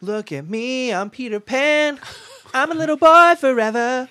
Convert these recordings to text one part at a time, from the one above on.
Look at me, I'm Peter Pan. I'm a little boy forever.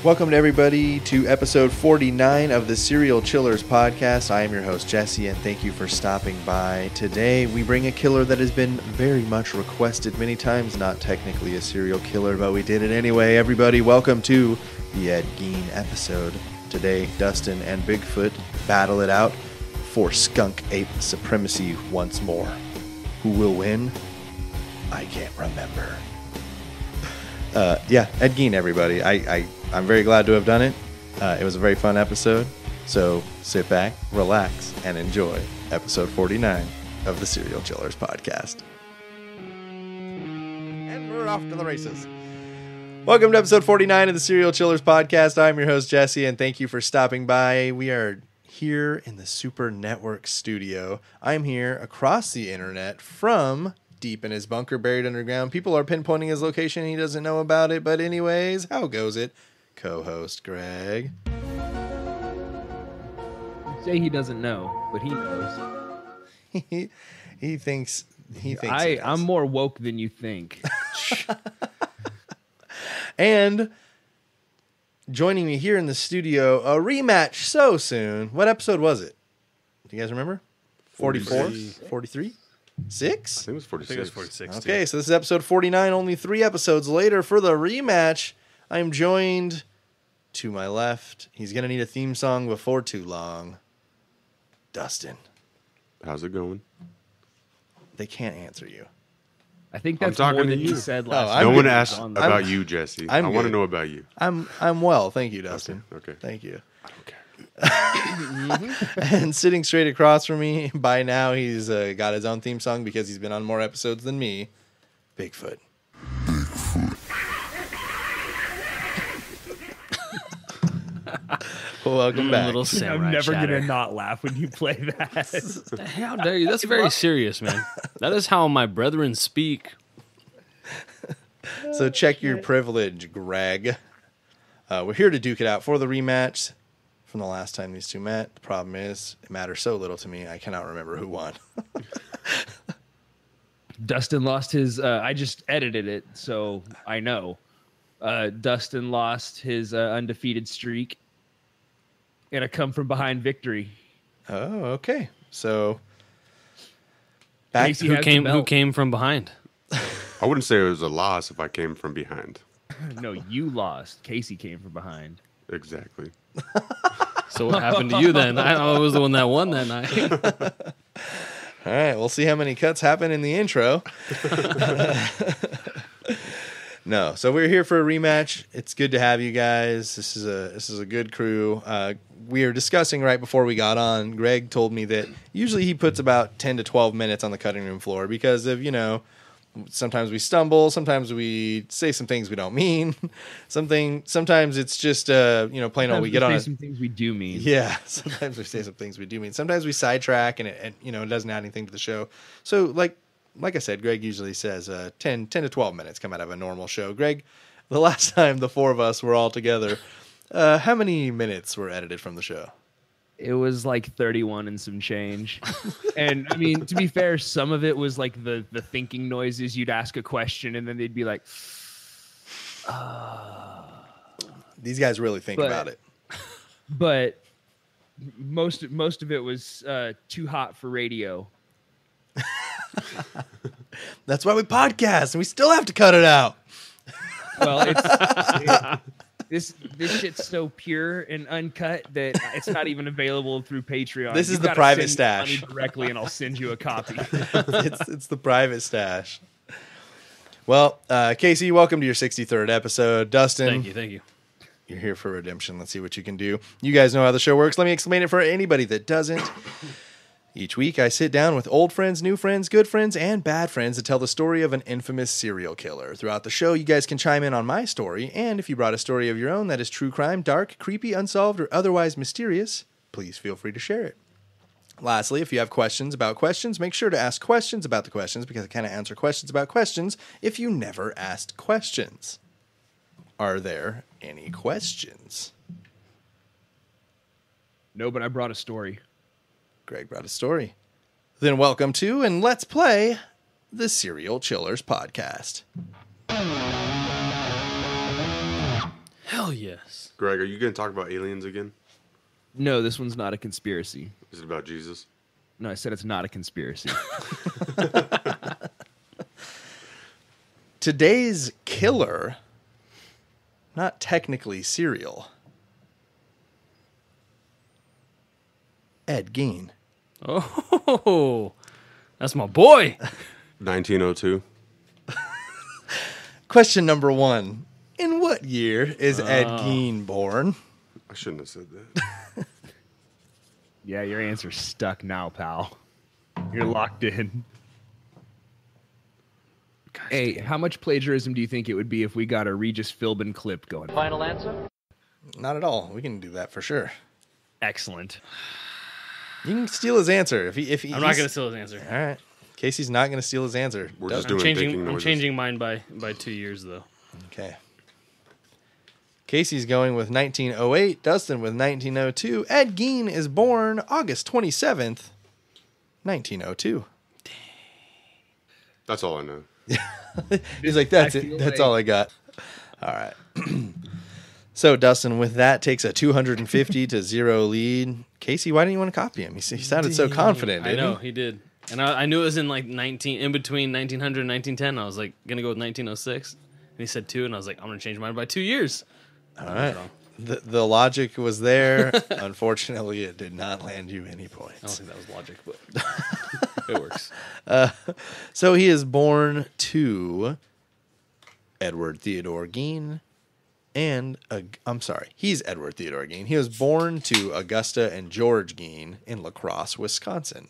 Welcome to everybody to episode 49 of the Serial Chillers podcast. I am your host, Jesse, and thank you for stopping by. Today, we bring a killer that has been very much requested many times. Not technically a serial killer, but we did it anyway. Everybody, welcome to the Ed Gein episode. Today, Dustin and Bigfoot battle it out for skunk ape supremacy once more. Who will win? I can't remember. Ed Gein, everybody. I'm very glad to have done it. It was a very fun episode. So sit back, relax, and enjoy episode 49 of the Serial Chillers podcast. And we're off to the races. Welcome to episode 49 of the Serial Chillers podcast. I'm your host, Jesse, and thank you for stopping by. We are here in the Super Network studio. I'm here across the internet from deep in his bunker buried underground. People are pinpointing his location. He doesn't know about it. But anyways, how goes it? Co-host Greg. Say he doesn't know, but he knows. he thinks I'm more woke than you think. And joining me here in the studio, a rematch so soon. What episode was it? Do you guys remember? 44? 43? 6? I think it was 46. I think it was 46. Okay, too. so this is episode 49, only 3 episodes later for the rematch. I am joined to my left. He's going to need a theme song before too long. Dustin. How's it going? They can't answer you. I think I'm that's talking more to than you. you said last I'm No time. one good. asked On about you, Jesse. I want to good. know about you. I'm well, thank you, Dustin. Okay. Thank you. I don't care. And sitting straight across from me, by now he's got his own theme song because he's been on more episodes than me, Bigfoot. Welcome back. Little samurai I'm never chatter. gonna not laugh when you play that. How dare you? That's very serious, man. That is how my brethren speak. So check your privilege, Greg. We're here to duke it out for the rematch from the last time these two met. The problem is, it matters so little to me, I cannot remember who won. Dustin lost his. I just edited it, so I know. Dustin lost his undefeated streak in a come from behind victory. Oh, okay. So back Casey Who has the came belt. from behind? I wouldn't say it was a loss if I came from behind. No, you lost. Casey came from behind. Exactly. So what happened to you then? I was the one that won that night. All right, we'll see how many cuts happen in the intro. No, so we're here for a rematch. It's good to have you guys. This is a good crew. We were discussing right before we got on. Greg told me that usually he puts about 10 to 12 minutes on the cutting room floor because of, sometimes we stumble, sometimes we say some things we don't mean. Sometimes it's just plain old we get on say it. some things we do mean. Yeah, sometimes we say some things we do mean. Sometimes we sidetrack and it doesn't add anything to the show. So like I said, Greg usually says 10 to 12 minutes come out of a normal show. Greg, the last time the 4 of us were all together, how many minutes were edited from the show? It was like 31 and some change. And I mean, to be fair, some of it was like the thinking noises. You'd ask a question and then they'd be like, These guys really think about it. But most of it was too hot for radio. That's why we podcast and we still have to cut it out. Well, this shit's so pure and uncut that it's not even available through Patreon. This is You've the gotta private send me stash. money directly, and I'll send you a copy. It's the private stash. Well, Casey, welcome to your 63rd episode. Dustin, Thank you. you're here for redemption. Let's see what you can do. You guys know how the show works. Let me explain it for anybody that doesn't. Each week, I sit down with old friends, new friends, good friends, and bad friends to tell the story of an infamous serial killer. Throughout the show, you guys can chime in on my story, and if you brought a story of your own that is true crime, dark, creepy, unsolved, or otherwise mysterious, please feel free to share it. Lastly, if you have questions about questions, make sure to ask questions about the questions, because I kind of answer questions about questions if you never asked questions. Are there any questions? No, but I brought a story. Greg brought a story. Then welcome to and let's play the Serial Chillers podcast. Hell yes. Greg, are you going to talk about aliens again? No, this one's not a conspiracy. Is it about Jesus? No, I said it's not a conspiracy. Today's killer, not technically serial, Ed Gein. Oh, that's my boy. 1902. Question number 1. In what year is Ed Gein born? I shouldn't have said that. Yeah, your answer's stuck now, pal. You're locked in. Gosh, Hey, how much plagiarism do you think it would be if we got a Regis Philbin clip going? Final answer? Not at all. We can do that for sure. Excellent. You can steal his answer. If he I'm not going to steal his answer. All right. Casey's not going to steal his answer. We're Does- just doing baking I'm noises. changing mine by 2 years, though. Okay. Casey's going with 1908. Dustin with 1902. Ed Gein is born August 27th, 1902. That's all I know. He's like, that's I it. feel That's like- all I got. All right. So Dustin with that takes a 250 to 0 lead. Casey, why didn't you want to copy him? He sounded so confident. I Didn't know, he? he did. And I knew it was in like in between 1900 and 1910. I was like, going to go with 1906. And he said 2, and I was like, I'm going to change mine by 2 years. All right. The logic was there. Unfortunately, it did not land you any I don't points. think that was logic, but it works. So he is born to Edward Theodore Gein and he's Edward Theodore Gein. He was born to Augusta and George Gein in La Crosse, Wisconsin.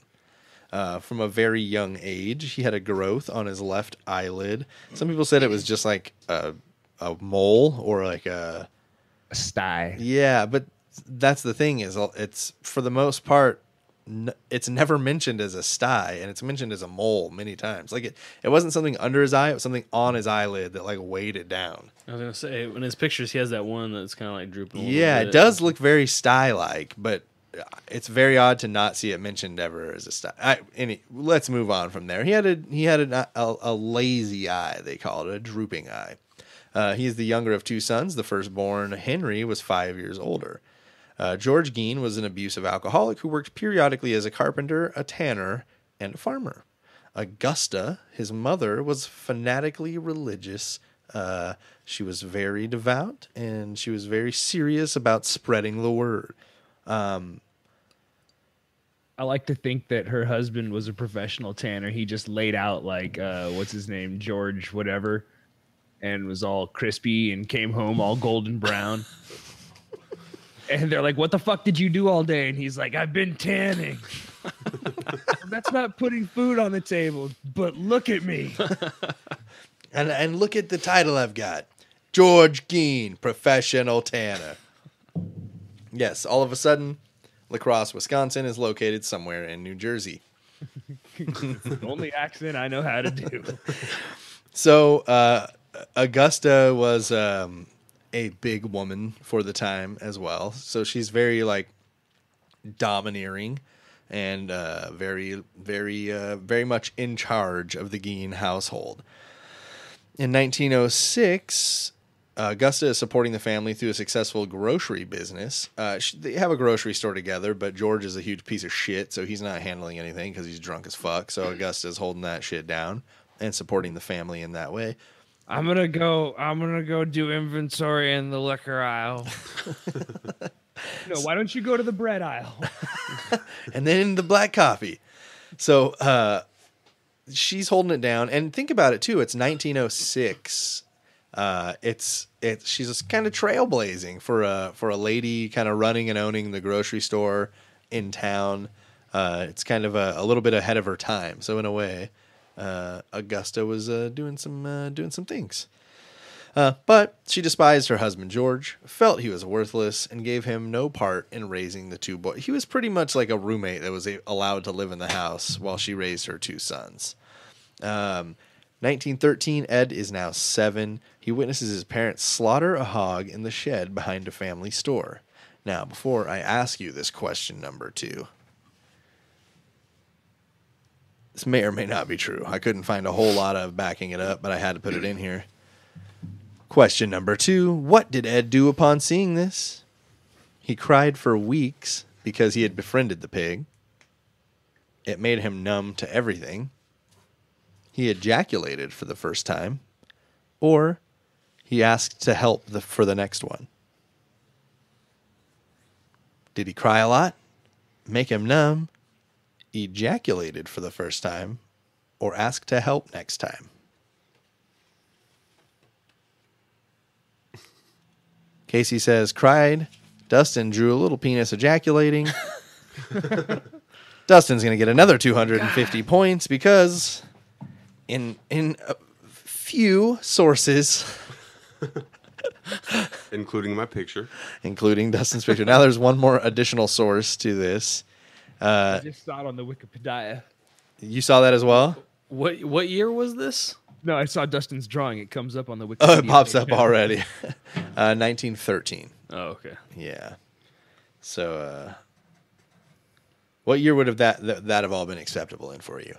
From a very young age, he had a growth on his left eyelid. Some people said it was just like a mole or like a sty. Yeah, but that's the thing is it's for the most part it's never mentioned as a sty, and it's mentioned as a mole many times. Like it wasn't something under his eye; it was something on his eyelid that like weighed it down. I was going to say, in his pictures, he has that one that's kind of like drooping a little Yeah, bit. it does look very sty-like, but it's very odd to not see it mentioned ever as a sty. Let's move on from there. He had a lazy eye, they called it, a drooping eye. He is the younger of 2 sons. The firstborn, Henry, was 5 years older. George Gein was an abusive alcoholic who worked periodically as a carpenter, a tanner, and a farmer. Augusta, his mother, was fanatically religious. She was very devout, and she was very serious about spreading the word. I like to think that her husband was a professional tanner. He just laid out like, what's his name? George whatever. And was all crispy and came home all golden brown. And they're like, what the fuck did you do all day? And he's like, I've been tanning. That's not putting food on the table, but look at me. And look at the title I've got. George Gein, professional tanner. Yes, all of a sudden, La Crosse, Wisconsin is located somewhere in New Jersey. The only accent I know how to do. So Augusta was a big woman for the time as well. So she's very like domineering and very much in charge of the Gein household. In 1906, Augusta is supporting the family through a successful grocery business. They have a grocery store together, but George is a huge piece of shit, so he's not handling anything because he's drunk as fuck. So Augusta is holding that shit down and supporting the family in that way. I'm gonna go do inventory in the liquor aisle. No, why don't you go to the bread aisle? And then in the black coffee. So she's holding it down. And think about it too. It's 1906. She's just kind of trailblazing for a lady kind of running and owning the grocery store in town. It's kind of a little bit ahead of her time. So in a way, Augusta was doing some things. But she despised her husband, George, felt he was worthless, and gave him no part in raising the 2 boys. He was pretty much like a roommate that was allowed to live in the house while she raised her 2 sons. 1913, Ed is now 7. He witnesses his parents slaughter a hog in the shed behind a family store. Now, before I ask you this question number 2, this may or may not be true. I couldn't find a whole lot of backing it up, but I had to put it in here. Question number 2, what did Ed do upon seeing this? He cried for weeks because he had befriended the pig. It made him numb to everything. He ejaculated for the first time, or he asked to help for the next one. Did he cry a lot, make him numb, ejaculated for the first time, or ask to help next time? Casey says, cried. Dustin drew a little penis ejaculating. Dustin's going to get another 250 points because in a few sources, Including my picture. including Dustin's picture. Now there's one more additional source to this. I just saw it on the Wikipedia. You saw that as well? What year was this? No, I saw Dustin's drawing. It comes up on the Wikipedia. Oh, it pops page. up already. 1913. Oh, okay. Yeah. So, what year would have that have all been acceptable in for you?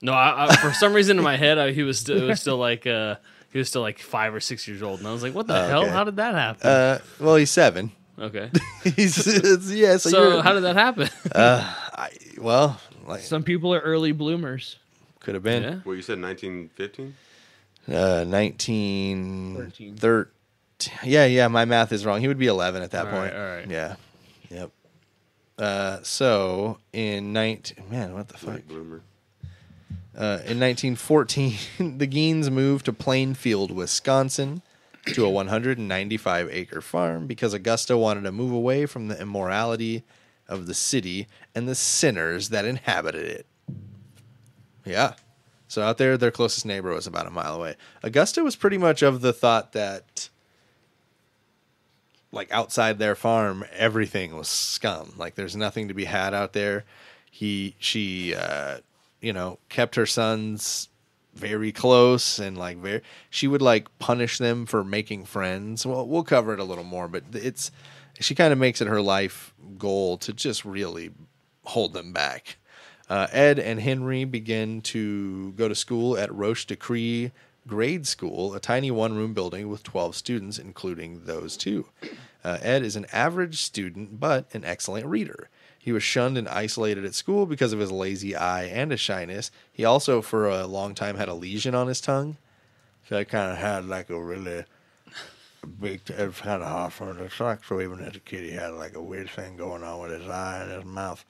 No, I for some reason in my head he was still like 5 or 6 years old, and I was like, "What the hell? okay. How did that happen?" Well, he's 7. Okay. Yeah. So how did that happen? Some people are early bloomers. Could have been Yeah. Well, you said 1915? 1913. Yeah. My math is wrong. He would be 11 at that All point. right, all right. Yeah. Yep. So in what the fuck? Late bloomer. In 1914, the Geins moved to Plainfield, Wisconsin, to a 195-acre farm because Augusta wanted to move away from the immorality of the city and the sinners that inhabited it. Yeah. So out there, their closest neighbor was about a mile away. Augusta was pretty much of the thought that, like, outside their farm, everything was scum. Like, there's nothing to be had out there. She kept her sons very close and she would punish them for making friends. Well, we'll cover it a little more, but she kind of makes it her life goal to just really hold them back. Ed and Henry begin to go to school at Roche Decree Grade School, a tiny one-room building with 12 students, including those two. Ed is an average student, but an excellent reader. He was shunned and isolated at school because of his lazy eye and his shyness. He also, for a long time, had a lesion on his tongue. So I kind of had a really big, it was kind of hard for him to suck. So even as a kid, he had a weird thing going on with his eye and his mouth.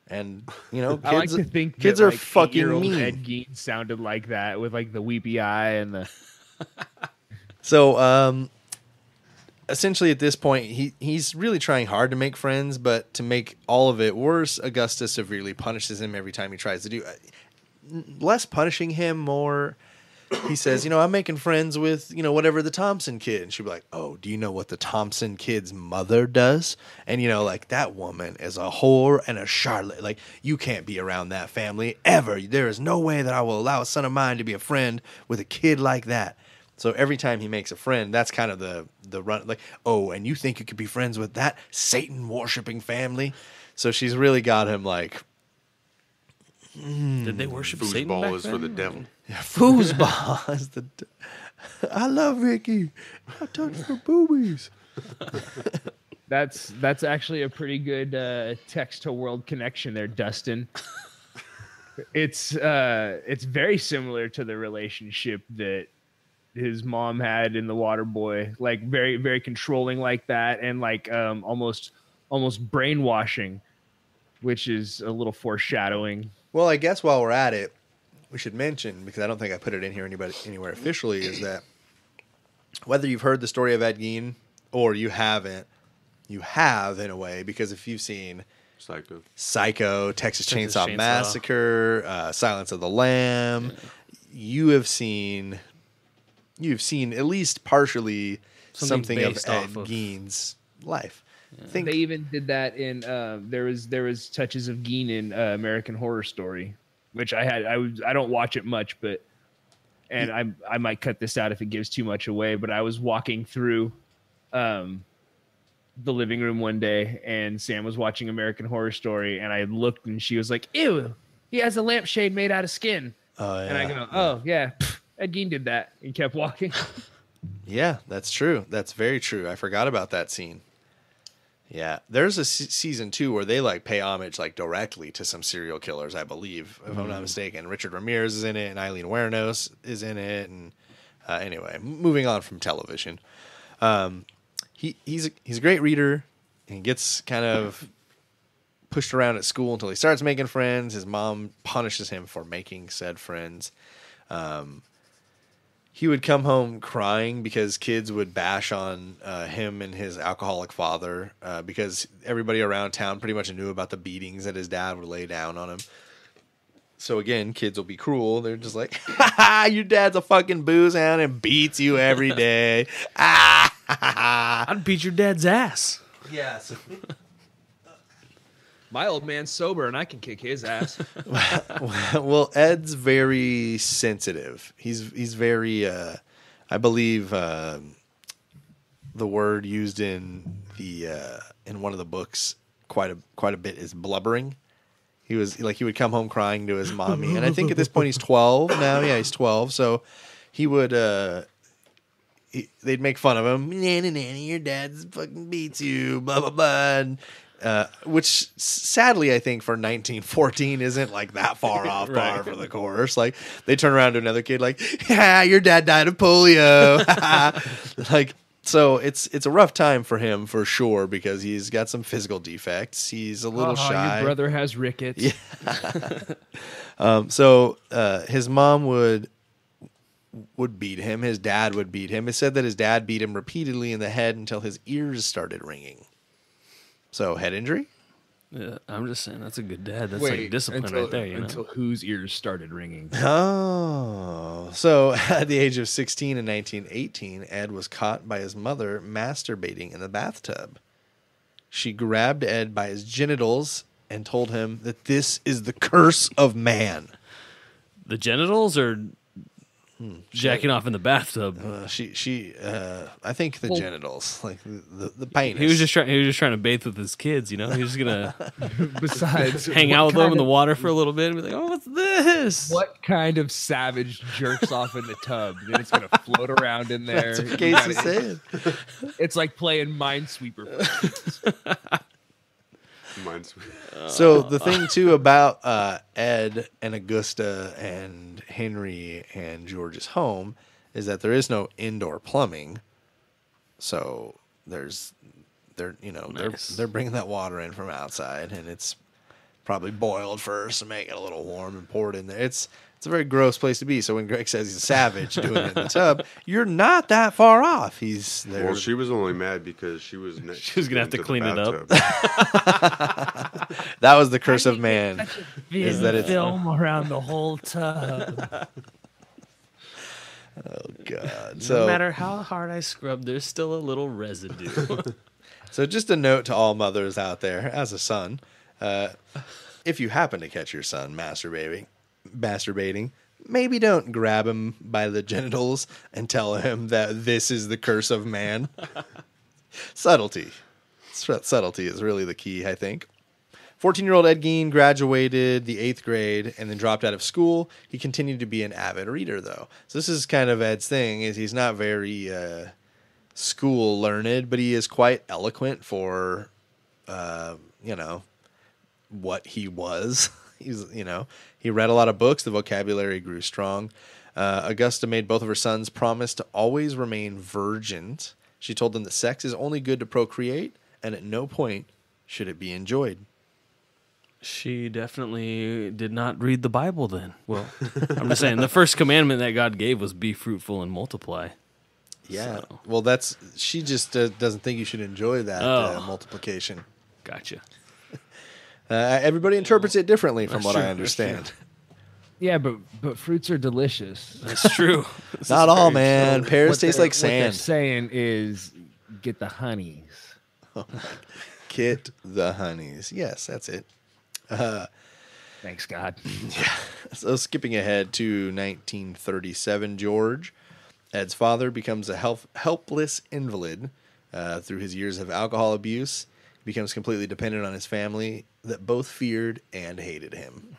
And, kids, I like to think kids that, are fucking mean. Ed Gein sounded like that with the weepy eye and the. So, essentially at this point, he's really trying hard to make friends, but to make all of it worse, Augusta severely punishes him every time he tries to do less punishing him, more he says, I'm making friends with, whatever the Thompson kid. And she'd be like, oh, do you know what the Thompson kid's mother does? And, that woman is a whore and a charlotte. You can't be around that family ever. There is no way that I will allow a son of mine to be a friend with a kid like that. So every time he makes a friend, that's kind of the run. Oh, and you think you could be friends with that Satan-worshipping family? So she's really got him Did they worship Satan Foosball back is then? for the devil. Yeah, foosball is the. I love Ricky. I touch her boobies. That's actually a pretty good text to world connection there, Dustin. It's very similar to the relationship that his mom had in The Waterboy, very, very controlling like that, and almost brainwashing, which is a little foreshadowing. Well, I guess while we're at it, we should mention, because I don't think I put it in here anywhere officially, is that whether you've heard the story of Ed Gein or you haven't, you have in a way, because if you've seen Psycho, Texas Chainsaw Massacre, Silence of the Lamb, you have seen at least partially something of Ed Gein's life. Yeah. They even did that in there was touches of Gein in American Horror Story, which I don't watch it much, but and I might cut this out if it gives too much away, but I was walking through the living room one day, and Sam was watching American Horror Story, and I looked, and she was like, "Ew, he has a lampshade made out of skin." Oh, yeah. And I go, "Oh yeah, Ed Gein did that," and kept walking. Yeah, that's true. That's very true. I forgot about that scene. Yeah, there's a season 2 where they like pay homage like directly to some serial killers, I believe, if I'm not mistaken. Richard Ramirez is in it, and Eileen Wuornos is in it. And anyway, moving on from television, he's a great reader, and he gets kind of pushed around at school until he starts making friends. His mom punishes him for making said friends. He would come home crying because kids would bash on him and his alcoholic father because everybody around town pretty much knew about the beatings that his dad would lay down on him. So again, kids will be cruel. They're just like, "Ha ha, your dad's a fucking booze hound and beats you every day." I'd beat your dad's ass. Yes. My old man's sober, and I can kick his ass. Well, Ed's very sensitive. He's very, I believe, the word used in one of the books quite a bit is blubbering. He would come home crying to his mommy, and I think at this point he's 12 now. Yeah, he's 12. So he would, they'd make fun of him. Nanny, your dad fucking beats you, blah blah blah. And, which sadly I think for 1914 isn't like that far off par for the course. Like they turn around to another kid like, "Yeah, your dad died of polio." Like, so it's a rough time for him for sure because he's got some physical defects. He's a little shy. Your brother has rickets. Yeah. So his mom would beat him. His dad would beat him. It said that his dad beat him repeatedly in the head until his ears started ringing. So head injury? Yeah, I'm just saying that's a good dad. That's like discipline right there. Until whose ears started ringing? Oh, so at the age of 16 in 1918, Ed was caught by his mother masturbating in the bathtub. She grabbed Ed by his genitals and told him that this is the curse of man. The genitals or jacking off in the bathtub? I think the genitals, like the penis. He was just trying to bathe with his kids. He was just gonna Besides, hang out with them in the water for a little bit and be like, "Oh, what's this?" What kind of savage jerks off in the tub? Then it's gonna float around in there. That's what Casey said. It's like playing Minesweeper. So the thing too about Ed and Augusta and Henry and George's home is that there is no indoor plumbing. So they're bringing that water in from outside, and it's probably boiled first and make it a little warm and pour it in there. It's a very gross place to be. So when Greg says he's a savage doing it in the tub, you're not that far off. He's there. Well, she was only mad because she was gonna have to clean it up. That was the curse of man. Is that it's film around the whole tub? Oh God! No matter how hard I scrub, there's still a little residue. So just a note to all mothers out there, as a son, if you happen to catch your son masturbating, maybe don't grab him by the genitals and tell him that this is the curse of man. Subtlety is really the key, I think. 14-year-old Ed Gein graduated the 8th grade and then dropped out of school. He continued to be an avid reader, though. So this is kind of Ed's thing, is he's not very school learned, but he is quite eloquent for, what he was. He read a lot of books. The vocabulary grew strong. Augusta made both of her sons promise to always remain virgins. She told them that sex is only good to procreate, and at no point should it be enjoyed. She definitely did not read the Bible then. Well, I'm just saying the first commandment that God gave was be fruitful and multiply. Yeah. So. Well, she just doesn't think you should enjoy that multiplication. Gotcha. Everybody interprets it differently from what I understand. Yeah, but fruits are delicious. That's true. Not all, man. Pears taste like sand. What they're saying is get the honeys. Get the honeys. Yes, that's it. Thanks, God. So skipping ahead to 1937, George, Ed's father, becomes a helpless invalid through his years of alcohol abuse. He becomes completely dependent on his family that both feared and hated him.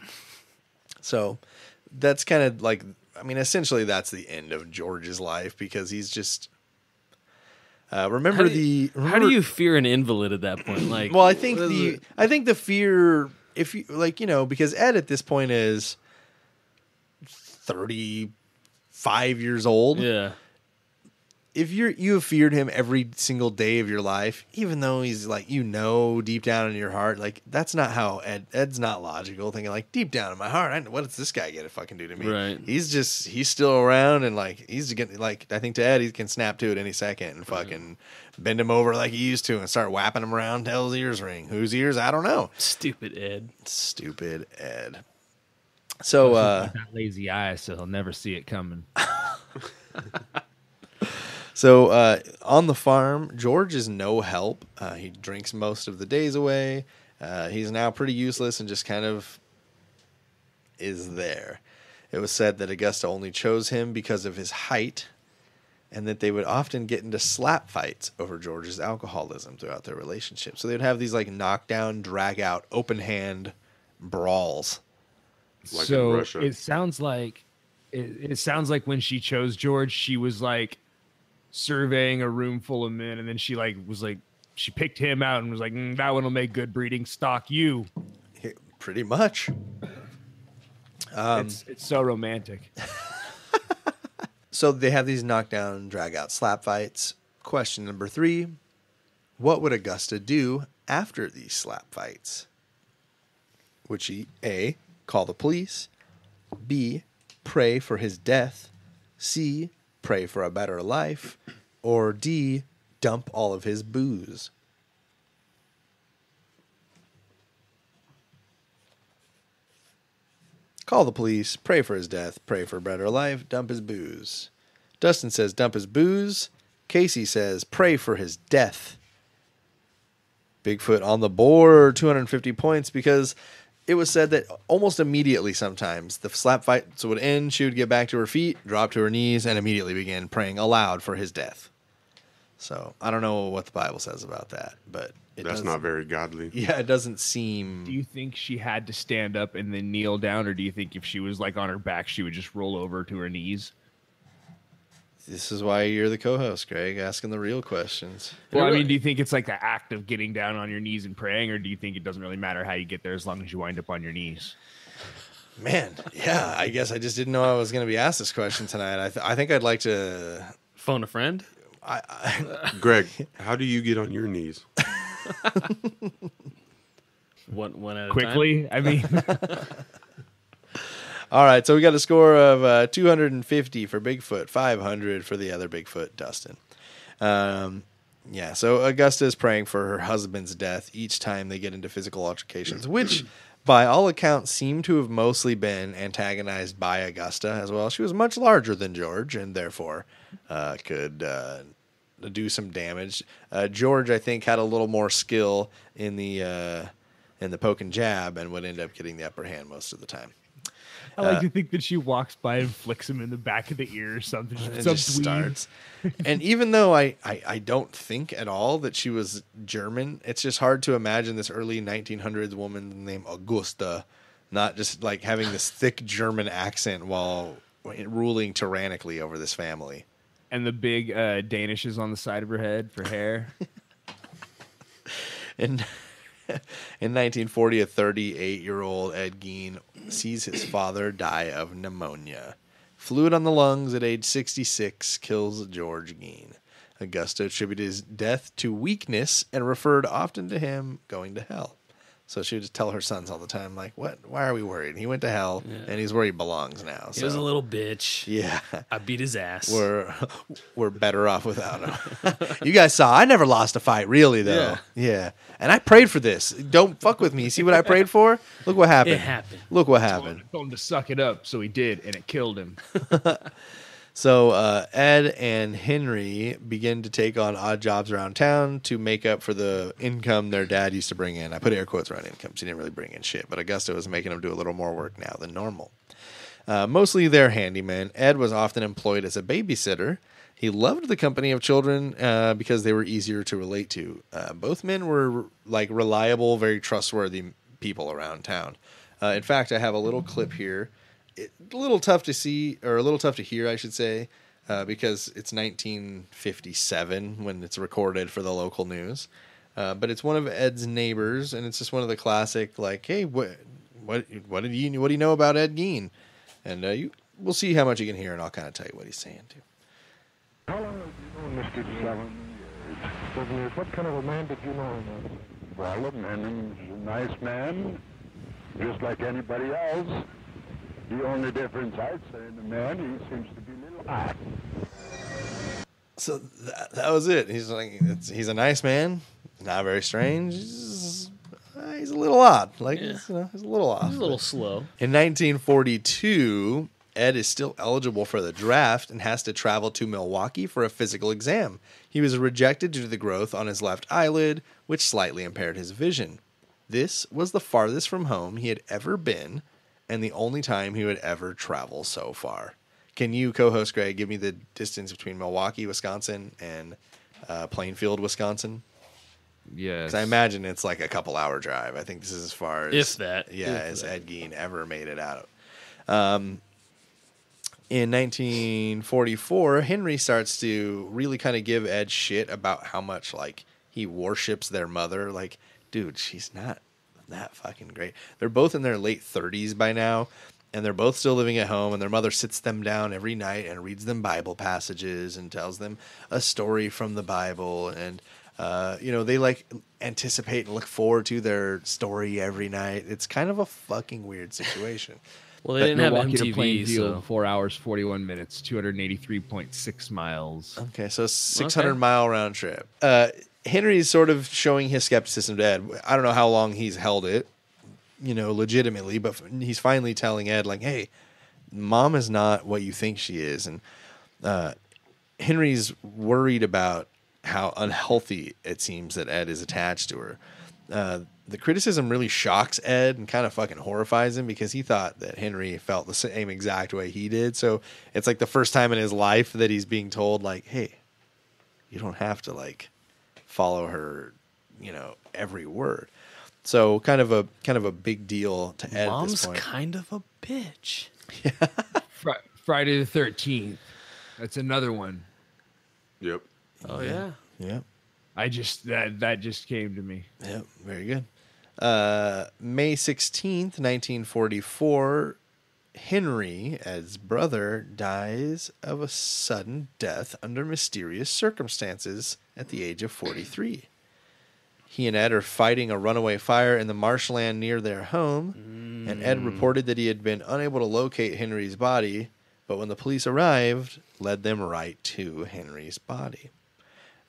So that's kind of like, I mean, essentially that's the end of George's life because he's just... Remember, how do you fear an invalid at that point? Like, well, I think the fear, if you like, you know, because Ed at this point is 35 years old. Yeah. If you have feared him every single day of your life, even though he's like, you know, deep down in your heart, like that's not how Ed's not logical, thinking like deep down in my heart, I know, what does this guy get to fucking do to me? Right. He's still around and like he's getting like, I think to Ed he can snap to it any second and fucking bend him over like he used to and start whapping him around till his ears ring. Whose ears? I don't know. Stupid Ed. So That lazy eye, so he'll never see it coming. So on the farm, George is no help. He drinks most of the days away. He's now pretty useless and just kind of is there. It was said that Augusta only chose him because of his height and that they would often get into slap fights over George's alcoholism throughout their relationship. So they'd have these like knockdown, drag out, open hand brawls. Like so in Russia. it sounds like when she chose George, she was like surveying a room full of men, and then she she picked him out and was like, that one will make good breeding stock. You, Pretty much. it's so romantic. So they have these knockdown, drag out, slap fights. Question number 3: what would Augusta do after these slap fights? Would she A, call the police, B, pray for his death, C, pray for a better life, or D, dump all of his booze? Call the police, pray for his death, pray for a better life, dump his booze. Dustin says dump his booze. Casey says pray for his death. Bigfoot on the board, 250 points, because it was said that almost immediately sometimes the slap fights would end, she would get back to her feet, drop to her knees, and immediately begin praying aloud for his death. So I don't know what the Bible says about that, but that's not very godly. Yeah, it doesn't seem... Do you think she had to stand up and then kneel down, or do you think if she was like on her back, she would just roll over to her knees? This is why you're the co-host, Greg, asking the real questions. Well, I mean, do you think it's like the act of getting down on your knees and praying, or do you think it doesn't really matter how you get there as long as you wind up on your knees? Man, yeah, I guess I just didn't know I was going to be asked this question tonight. I think I'd like to... Phone a friend? Greg, how do you get on your knees? One at a Quickly, time? I mean... All right, so we got a score of 250 for Bigfoot, 500 for the other Bigfoot, Dustin. Yeah, so Augusta is praying for her husband's death each time they get into physical altercations, which by all accounts seem to have mostly been antagonized by Augusta as well. She was much larger than George and therefore could do some damage. George, I think, had a little more skill in the poke and jab and would end up getting the upper hand most of the time. I like to think that she walks by and flicks him in the back of the ear or something. And Some just dweeb. starts. And even though I don't think at all that she was German, it's just hard to imagine this early 1900s woman named Augusta not just like having this thick German accent while ruling tyrannically over this family. And the big Danishes on the side of her head for hair. In 1940, a 38-year-old Ed Gein sees his father die of pneumonia. Fluid on the lungs at age 66 kills George Gein. Augusta attributed his death to weakness and referred often to him going to hell. So she would just tell her sons all the time, like, "What? Why are we worried? He went to hell, and he's where he belongs now." He was a little bitch. Yeah. I beat his ass. We're better off without him. You guys saw, I never lost a fight, really, though. Yeah. And I prayed for this. Don't fuck with me. See what I prayed for? Look what happened. It happened. Look what happened. I told him to suck it up, so he did, and it killed him. So Ed and Henry begin to take on odd jobs around town to make up for the income their dad used to bring in. I put air quotes around income. He didn't really bring in shit, but Augusta was making him do a little more work now than normal. Mostly they're handymen. Ed was often employed as a babysitter. He loved the company of children because they were easier to relate to. Both men were like reliable, very trustworthy people around town. In fact, I have a little clip here. A little tough to see, or a little tough to hear, I should say, because it's 1957 when it's recorded for the local news. But it's one of Ed's neighbors, and it's just one of the classic, like, hey, what do you know about Ed Gein? And we'll see how much you can hear, and I'll kind of tell you what he's saying too. How long have you known Mr. 7 years? What kind of a man did you know him as? Well, a man, he's a nice man, just like anybody else. The only difference I'd say in the man, he seems to be a little hot. So that was it. He's like, he's a nice man, not very strange. He's a little odd. Like, he's a little off. He's a little slow. In 1942, Ed is still eligible for the draft and has to travel to Milwaukee for a physical exam. He was rejected due to the growth on his left eyelid, which slightly impaired his vision. This was the farthest from home he had ever been, and the only time he would ever travel so far. Can you, co-host Greg, give me the distance between Milwaukee, Wisconsin, and Plainfield, Wisconsin? Yes. Because I imagine it's like a couple-hour drive. I think this is as far as... If that. as Ed Gein ever made it out. In 1944, Henry starts to really kind of give Ed shit about how much, like, he worships their mother. Like, dude, she's not that fucking great. They're both in their late 30s by now, and they're both still living at home, and their mother sits them down every night and reads them Bible passages and tells them a story from the Bible, and they like anticipate and look forward to their story every night. It's kind of a fucking weird situation. Well, they didn't have Milwaukee to MTV, Plainfield, so 4 hours, 41 minutes, 283.6 miles. Okay, so 600-mile round trip. Henry's sort of showing his skepticism to Ed. I don't know how long he's held it, legitimately, but he's finally telling Ed, like, hey, Mom is not what you think she is. And Henry's worried about how unhealthy it seems that Ed is attached to her. The criticism really shocks Ed and kind of fucking horrifies him because he thought that Henry felt the same exact way he did. So it's like the first time in his life that he's being told, like, hey, you don't have to, like, follow her, every word. So kind of a big deal to Ed at this point. Mom's kind of a bitch. Friday the 13th. That's another one. Yep. Oh, yeah. Yep. That just came to me. Yep. Very good. May 16th, 1944, Henry, Ed's brother, dies of a sudden death under mysterious circumstances at the age of 43. He and Ed are fighting a runaway fire in the marshland near their home, and Ed reported that he had been unable to locate Henry's body, but when the police arrived, led them right to Henry's body.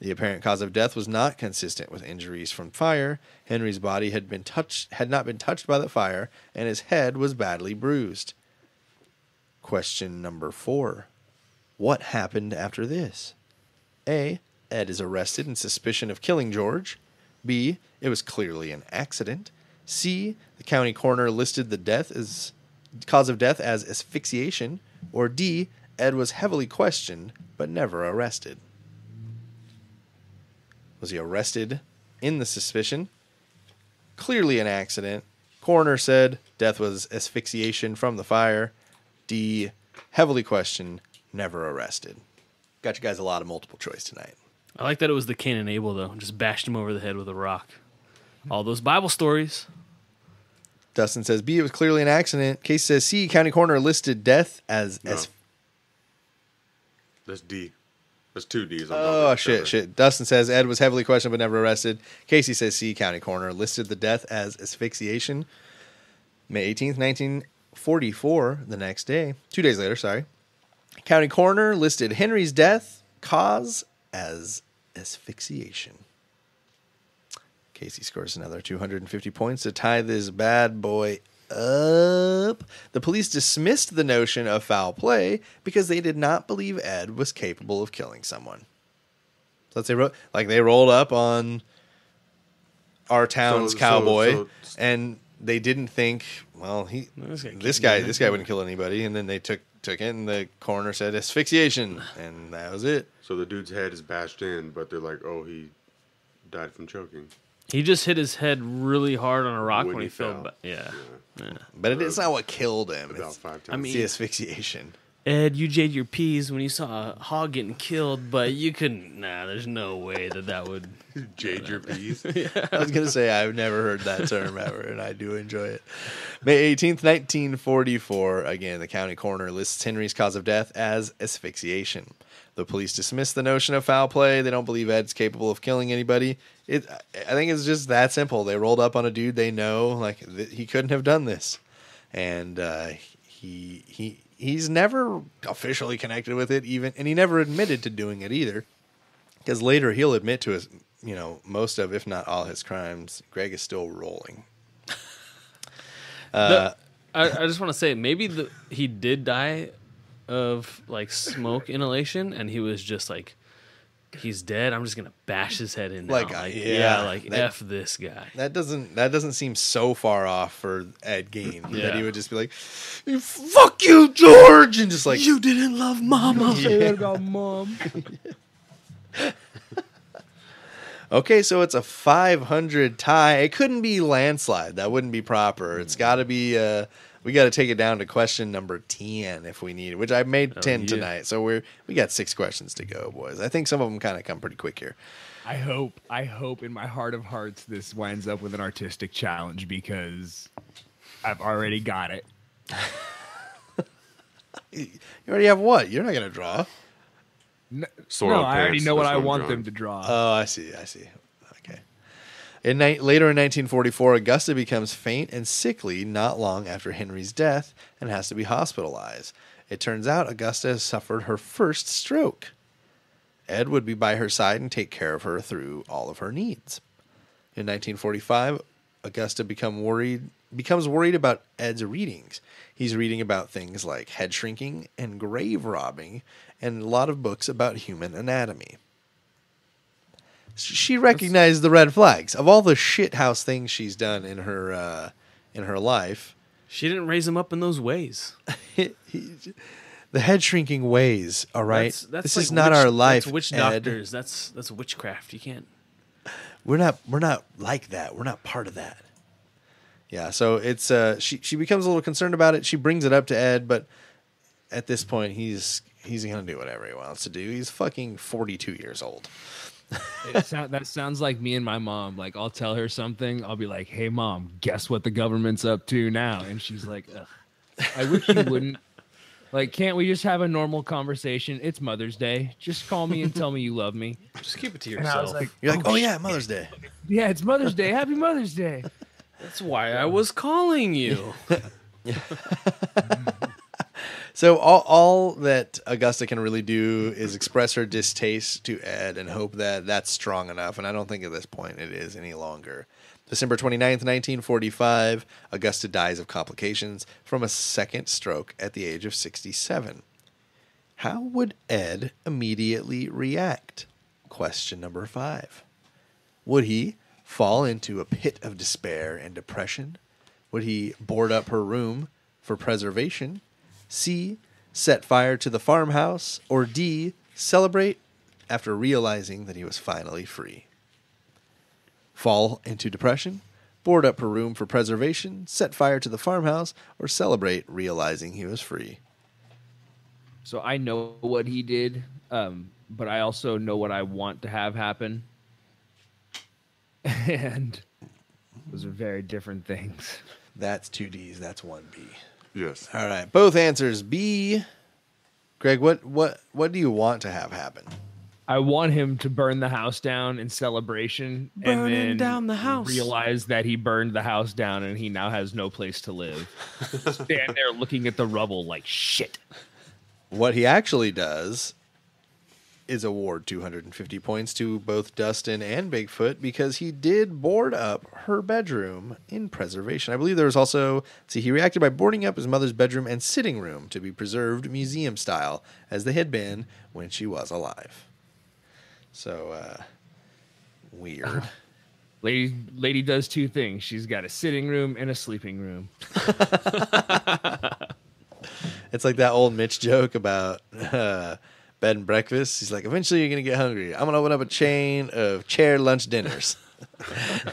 The apparent cause of death was not consistent with injuries from fire. Henry's body had not been touched by the fire, and his head was badly bruised. Question number 4. What happened after this? A. Ed is arrested in suspicion of killing George. B. It was clearly an accident. C. The county coroner listed the cause of death as asphyxiation. Or D. Ed was heavily questioned, but never arrested. Was he arrested in the suspicion? Clearly an accident. Coroner said death was asphyxiation from the fire. D. Heavily questioned, never arrested. Got you guys a lot of multiple choice tonight. I like that it was the Cain and Abel, though. Just bashed him over the head with a rock. All those Bible stories. Dustin says B. It was clearly an accident. Case says C. County coroner listed death as... No. That's D. There's 2 D's. Oh, shit. Dustin says Ed was heavily questioned but never arrested. Casey says C. County coroner listed the death as asphyxiation. May 18th, 1944, the next day. 2 days later, sorry. County coroner listed Henry's death cause as asphyxiation. Casey scores another 250 points to tie this bad boy up. The police dismissed the notion of foul play because they did not believe Ed was capable of killing someone. So they rolled up on our town's cowboy, and they didn't think, well, this guy wouldn't kill anybody, and then they took it, and the coroner said asphyxiation, and that was it. So the dude's head is bashed in, but they're like, oh, he died from choking. He just hit his head really hard on a rock when he fell back. Yeah. But it's not what killed him. About 5 times. I mean, It's the asphyxiation. Ed, you jade your peas when you saw a hog getting killed, but you couldn't. Nah, there's no way that would. Jade your peas. I was going to say I've never heard that term ever, and I do enjoy it. May 18th, 1944. Again, the county coroner lists Henry's cause of death as asphyxiation. The police dismiss the notion of foul play. They don't believe Ed's capable of killing anybody. I think it's just that simple. They rolled up on a dude they know, like he couldn't have done this, and he's never officially connected with it, and he never admitted to doing it either. Because later he'll admit to his, most of, if not all, his crimes. Greg is still rolling. I just want to say, maybe he did die of like smoke inhalation, and he was just like, he's dead. I'm just gonna bash his head in. F this guy. That doesn't seem so far off for Ed Gein that he would just be like, "Fuck you, George," and just like, you didn't love Mama. Say that about Mom. Okay, so it's a 500 tie. It couldn't be landslide. That wouldn't be proper. It's got to be. We got to take it down to question number 10 if we need it, which I made 10 tonight. So we got 6 questions to go, boys. I think some of them kind of come pretty quick here. I hope in my heart of hearts this winds up with an artistic challenge because I've already got it. You already have what? You're not going to draw. No, I already know what I want them to draw. Oh, I see. Okay. Later in 1944, Augusta becomes faint and sickly not long after Henry's death and has to be hospitalized. It turns out Augusta has suffered her first stroke. Ed would be by her side and take care of her through all of her needs. In 1945, Augusta becomes worried about Ed's readings. He's reading about things like head shrinking and grave robbing and a lot of books about human anatomy. She recognized the red flags of all the shithouse things she's done in her life. She didn't raise him up in those ways. The head shrinking ways, all right? That's this like is not our life. That's witch doctors. That's witchcraft. You can't. We're not like that. We're not part of that. Yeah, so it's she becomes a little concerned about it. She brings it up to Ed, but at this point he's gonna do whatever he wants to do. He's fucking 42 years old. That sounds like me and my mom. Like, I'll tell her something. I'll be like, "Hey, Mom, guess what the government's up to now?" And she's like, "Ugh, I wish you wouldn't. Like, can't we just have a normal conversation? It's Mother's Day. Just call me and tell me you love me." Just keep it to And I was yourself. like, You're like, oh yeah, Mother's Day. "Yeah, it's Mother's Day. Happy Mother's Day." That's why I was calling you. So all that Augusta can really do is express her distaste to Ed and hope that that's strong enough. And I don't think at this point it is any longer. December 29th, 1945, Augusta dies of complications from a second stroke at the age of 67. How would Ed immediately react? Question number 5. Would he fall into a pit of despair and depression? Would he board up her room for preservation? C, set fire to the farmhouse? Or D, celebrate after realizing that he was finally free? Fall into depression, board up her room for preservation, set fire to the farmhouse, or celebrate realizing he was free? So I know what he did, but I also know what I want to have happen. And those are very different things. That's 2 Ds, that's 1 B. Yes. All right, both answers B. Greg, what do you want to have happen? I want him to burn the house down in celebration and then down the house. Realize that he burned the house down and he now has no place to live. Stand there looking at the rubble like shit. What he actually does is award 250 points to both Dustin and Bigfoot because he did board up her bedroom in preservation. I believe there was also, he reacted by boarding up his mother's bedroom and sitting room to be preserved museum style as they had been when she was alive. So, weird. Lady does two things. She's got a sitting room and a sleeping room. It's like that old Mitch joke about bed and breakfast. He's like, eventually you're going to get hungry. I'm going to open up a chain of chair lunch dinners.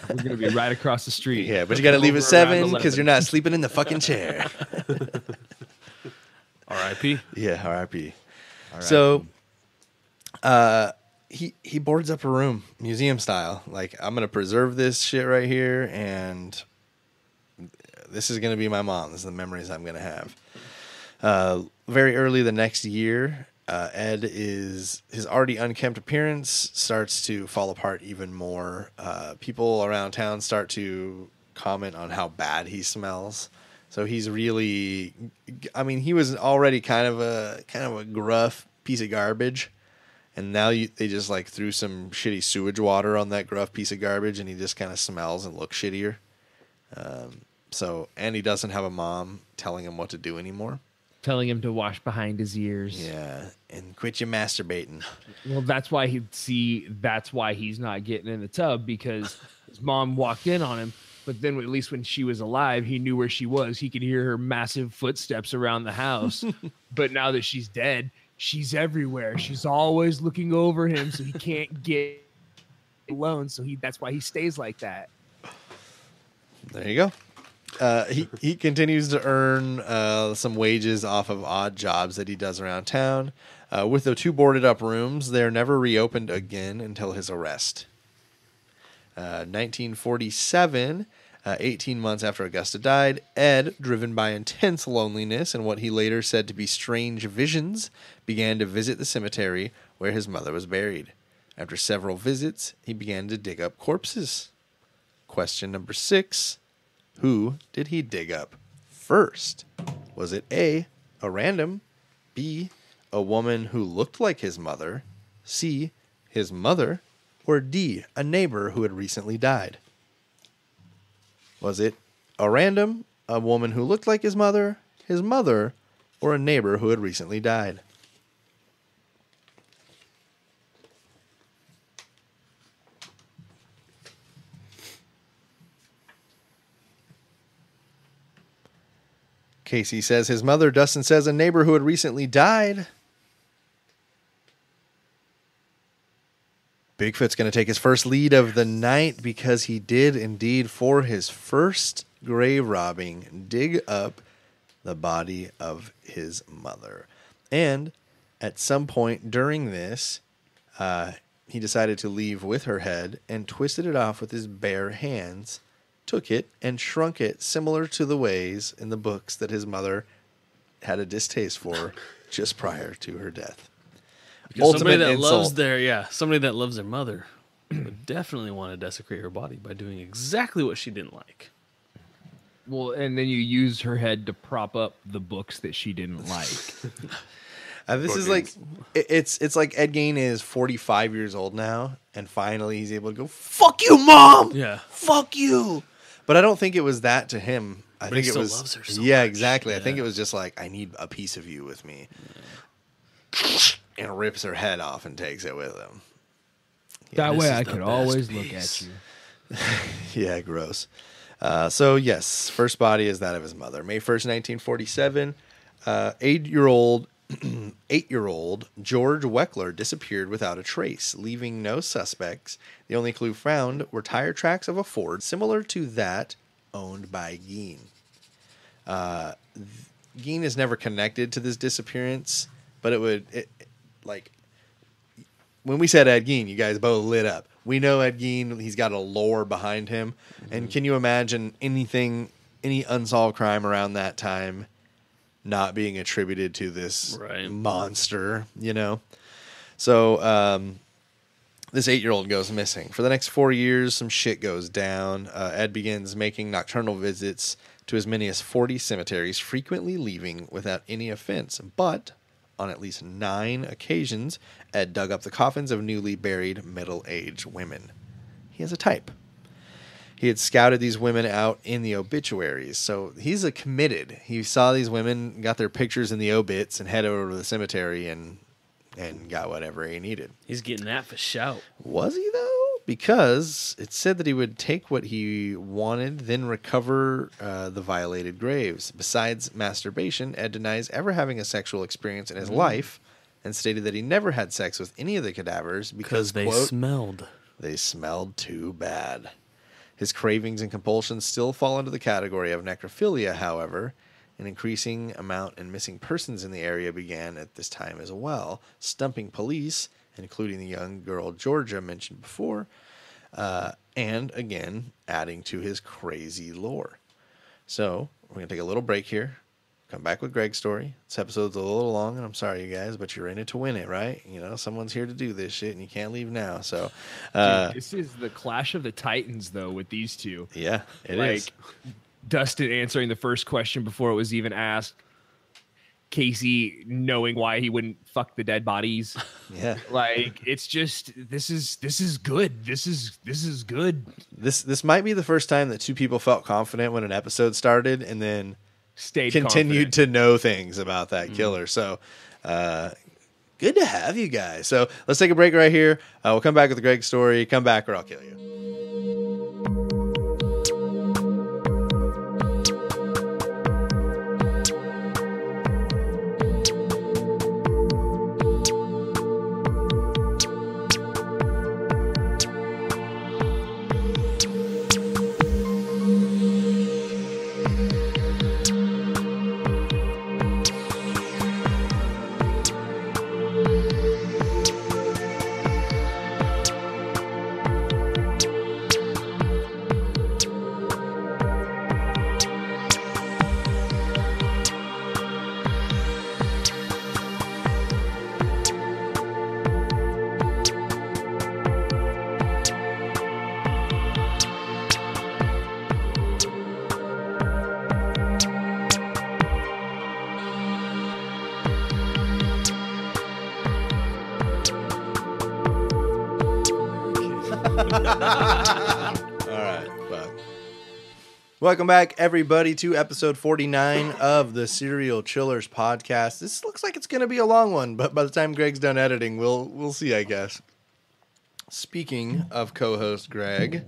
We're going to be right across the street. Yeah, but you got to leave at 7 because you're not sleeping in the fucking chair. R.I.P. Yeah, R.I.P. So, he boards up a room, museum style. Like, I'm going to preserve this shit right here, and this is going to be my mom. This is the memories I'm going to have. Very early the next year, his already unkempt appearance starts to fall apart even more. People around town start to comment on how bad he smells. So he's really, he was already kind of a gruff piece of garbage. And now they just like threw some shitty sewage water on that gruff piece of garbage, and he just kind of smells and looks shittier. And he doesn't have a mom telling him what to do anymore. Telling him to wash behind his ears. Yeah, and quit your masturbating. Well, that's why he's not getting in the tub, because his mom walked in on him. But then at least when she was alive, he knew where she was. He could hear her massive footsteps around the house. But now that she's dead, she's everywhere. She's always looking over him, so he can't get alone. So that's why he stays like that. There you go. He continues to earn some wages off of odd jobs that he does around town. With the 2 boarded up rooms, they're never reopened again until his arrest. 1947, 18 months after Augusta died, Ed, driven by intense loneliness and what he later said to be strange visions, began to visit the cemetery where his mother was buried. After several visits, he began to dig up corpses. Question number 6. Who did he dig up first? Was it A, a random, B, a woman who looked like his mother, C, his mother, or D, a neighbor who had recently died? Was it a random, a woman who looked like his mother, or a neighbor who had recently died? Casey says his mother. Dustin says a neighbor who had recently died. Bigfoot's going to take his first lead of the night because he did indeed, for his first grave robbing, dig up the body of his mother. And at some point during this, he decided to leave with her head and twisted it off with his bare hands, took it and shrunk it similar to the ways in the books that his mother had a distaste for just prior to her death. Because somebody that loves their mother would definitely want to desecrate her body by doing exactly what she didn't like. Well, and then you use her head to prop up the books that she didn't like. This is like, it's like Ed Gein is 45 years old now, and finally he's able to go, "Fuck you, Mom! Yeah. Fuck you!" But I don't think it was that to him. I think it was, loves her so yeah, much. exactly. Yeah. I think it was just like, I need a piece of you with me. Yeah. And rips her head off and takes it with him. Yeah, that way I could always piece. look at you. Yeah, gross. So yes, first body is that of his mother. May 1st, 1947, 8-year-old George Weckler disappeared without a trace, leaving no suspects. The only clue found were tire tracks of a Ford similar to that owned by Gein. Gein is never connected to this disappearance, but when we said Ed Gein, you guys both lit up. We know Ed Gein, he's got a lore behind him. Mm-hmm. And can you imagine any unsolved crime around that time not being attributed to this monster, you know? So this 8-year-old goes missing. For the next 4 years, some shit goes down. Ed begins making nocturnal visits to as many as 40 cemeteries, frequently leaving without any offense. But on at least 9 occasions, Ed dug up the coffins of newly buried middle-aged women. He has a type. He had scouted these women out in the obituaries, so he's a committed. He saw these women, got their pictures in the obits, and head over to the cemetery and got whatever he needed. He's getting that for shout. Was he, though? Because it said that he would take what he wanted, then recover the violated graves. Besides masturbation, Ed denies ever having a sexual experience in his life, and stated that he never had sex with any of the cadavers because, they quote, smelled. They smelled too bad. His cravings and compulsions still fall into the category of necrophilia, however. An increasing amount in missing persons in the area began at this time as well, stumping police, including the young girl Georgia mentioned before, and again, adding to his crazy lore. So, we're going to take a little break here, come back with Greg's story. This episode's a little long, and I'm sorry, you guys, but you're in it to win it, right? You know, someone's here to do this shit, and you can't leave now. So, dude, this is the clash of the titans, though, with these two. Yeah, it is. Dustin answering the first question before it was even asked. Casey knowing why he wouldn't fuck the dead bodies. Yeah. Like, it's just, this is good. This is good. This might be the first time that two people felt confident when an episode started and then continued to know things about that killer. So, good to have you guys. So let's take a break right here. We'll come back with the Greg story. Come back or I'll kill you. Welcome back, everybody, to episode 49 of the Serial Chillers podcast. This looks like it's going to be a long one, but by the time Greg's done editing, we'll see, I guess. Speaking of co-host Greg,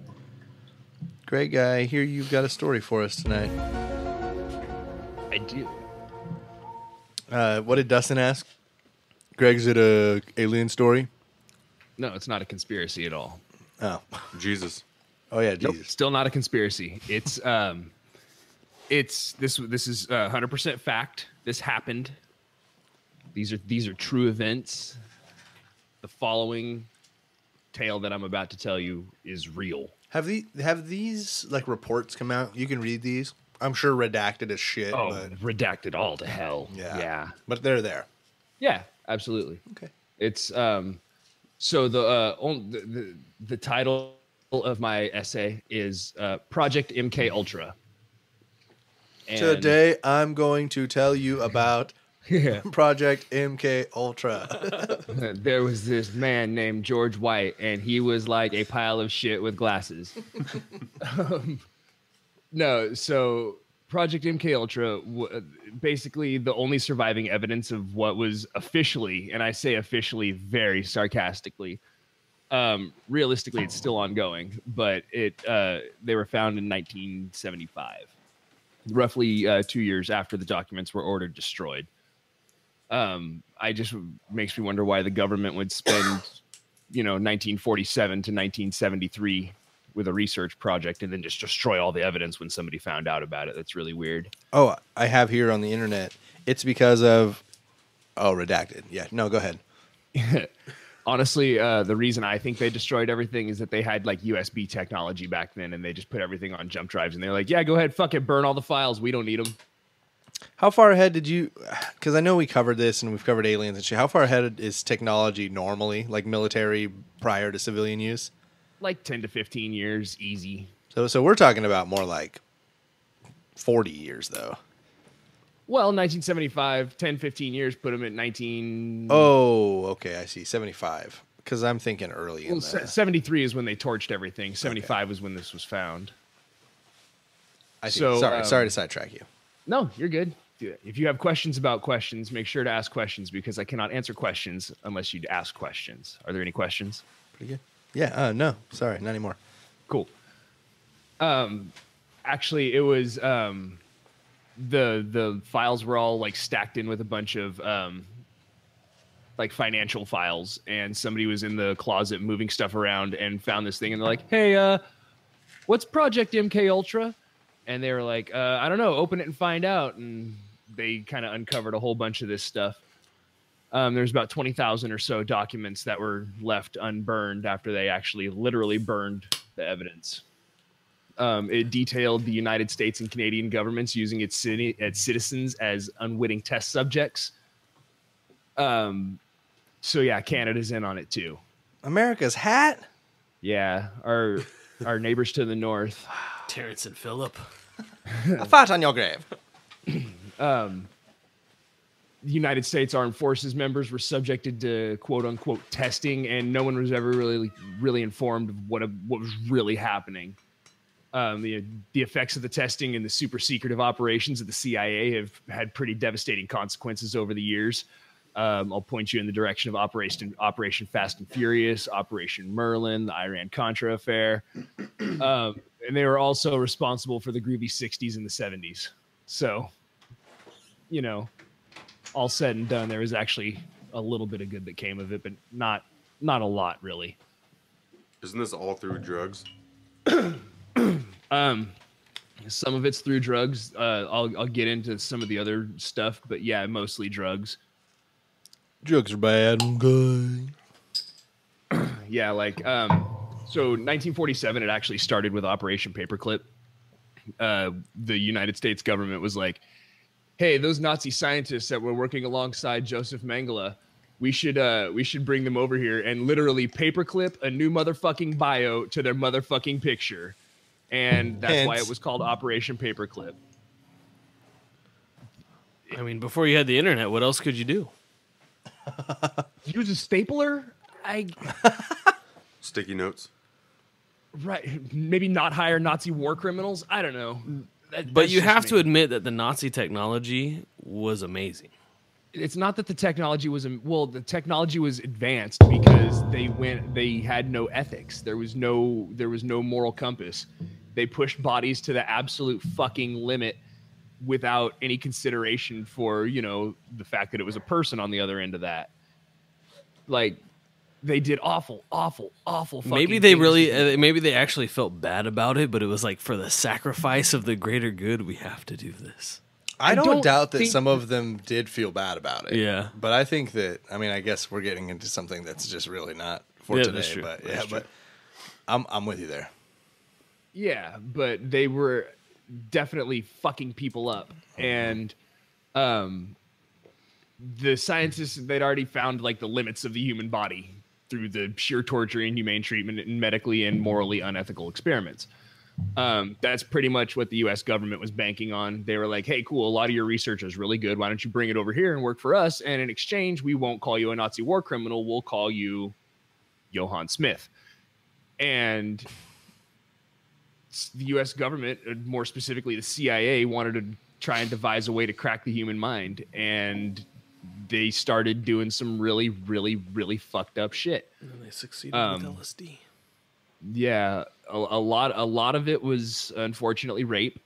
I hear you've got a story for us tonight. I do. What did Dustin ask? Greg, is it a alien story? No, it's not a conspiracy at all. Oh, Jesus. Oh yeah, nope, Jesus. still not a conspiracy. It's this is 100% fact. This happened. These are true events. The following tale that I'm about to tell you is real. Have these like reports come out? You can read these. I'm sure redacted as shit. Oh, but redacted all to hell. Yeah. But they're there. Yeah, absolutely. Okay. It's so the title of my essay is Project MKUltra. Today I'm going to tell you about Project MKUltra. There was this man named George White, and he was like a pile of shit with glasses. No, so Project MKUltra, basically the only surviving evidence of what was officially, and I say officially very sarcastically, realistically it's still ongoing, but they were found in 1975, roughly 2 years after the documents were ordered destroyed. I just makes me wonder why the government would spend 1947 to 1973 with a research project and then just destroy all the evidence when somebody found out about it. That's really weird. Oh, I have here on the internet, it's because of redacted. Yeah, no, go ahead. Honestly, the reason I think they destroyed everything is that they had like USB technology back then, and they just put everything on jump drives, and they're like, yeah, go ahead, fuck it, burn all the files. We don't need them. How far ahead did you, because I know we covered this and we've covered aliens and shit. How far ahead is technology normally, like military prior to civilian use? Like 10 to 15 years, easy. So we're talking about more like 40 years, though. Well, 1975, 10, 15 years put him at 19... Oh, okay, I see. 75. Because I'm thinking early in the... 73 is when they torched everything. 75 was when this was found. I see. So, sorry to sidetrack you. No, you're good. If you have questions about questions, make sure to ask questions because I cannot answer questions unless you ask questions. Are there any questions? Pretty good. Yeah, no. Sorry, not anymore. Cool. Actually, it was the files were all like stacked in with a bunch of like financial files, and somebody was in the closet moving stuff around and found this thing, and they're like, "Hey, what's Project MKUltra?" And they were like, "I don't know. Open it and find out." And they kind of uncovered a whole bunch of this stuff. There's about 20,000 or so documents that were left unburned after they actually literally burned the evidence. It detailed the United States and Canadian governments using its citizens as unwitting test subjects. So yeah, Canada's in on it too. America's hat? Yeah, our neighbors to the north. Terrence and Phillip. A fart on your grave. The United States Armed Forces members were subjected to quote unquote testing, and no one was ever really informed of what was really happening. The effects of the testing and the super secretive operations of the CIA have had pretty devastating consequences over the years. I'll point you in the direction of Operation Fast and Furious, Operation Merlin, the Iran-Contra affair. And they were also responsible for the groovy 60s and the 70s. So, you know, all said and done, there was actually a little bit of good that came of it, but not a lot, really. Isn't this all through drugs? Some of it's through drugs. I'll get into some of the other stuff, but yeah, mostly drugs. Drugs are bad. Good. Yeah, like so 1947 it actually started with Operation Paperclip. The United States government was like, hey, those Nazi scientists that were working alongside Joseph Mengele, we should bring them over here and literally paperclip a new motherfucking bio to their motherfucking picture. And that's why it was called Operation Paperclip. I mean, before you had the internet, what else could you do? Use a stapler? Sticky notes. Right. Maybe not hire Nazi war criminals? I don't know. But you have to admit that the Nazi technology was amazing. It's not that the technology was the technology was advanced because they had no ethics. There was no moral compass. They pushed bodies to the absolute fucking limit without any consideration for, you know, the fact that it was a person on the other end of that. Like, they did awful fucking maybe they actually felt bad about it, but it was like, for the sacrifice of the greater good, we have to do this. I don't doubt that some of them did feel bad about it. Yeah. But I think that, I mean, I guess we're getting into something that's just really not for today. That's true. But that's yeah, true. but I'm with you there. Yeah, but they were definitely fucking people up. And the scientists, they'd already found like the limits of the human body through the sheer torture, inhumane treatment, and medically and morally unethical experiments. That's pretty much what the U.S. government was banking on. They were like, hey, cool, a lot of your research is really good. Why don't you bring it over here and work for us? And in exchange, we won't call you a Nazi war criminal. We'll call you Johann Smith. And the U.S. government, more specifically the CIA, wanted to try and devise a way to crack the human mind. And they started doing some really, really, really fucked up shit. And they succeeded with LSD. Yeah, a lot of it was unfortunately rape.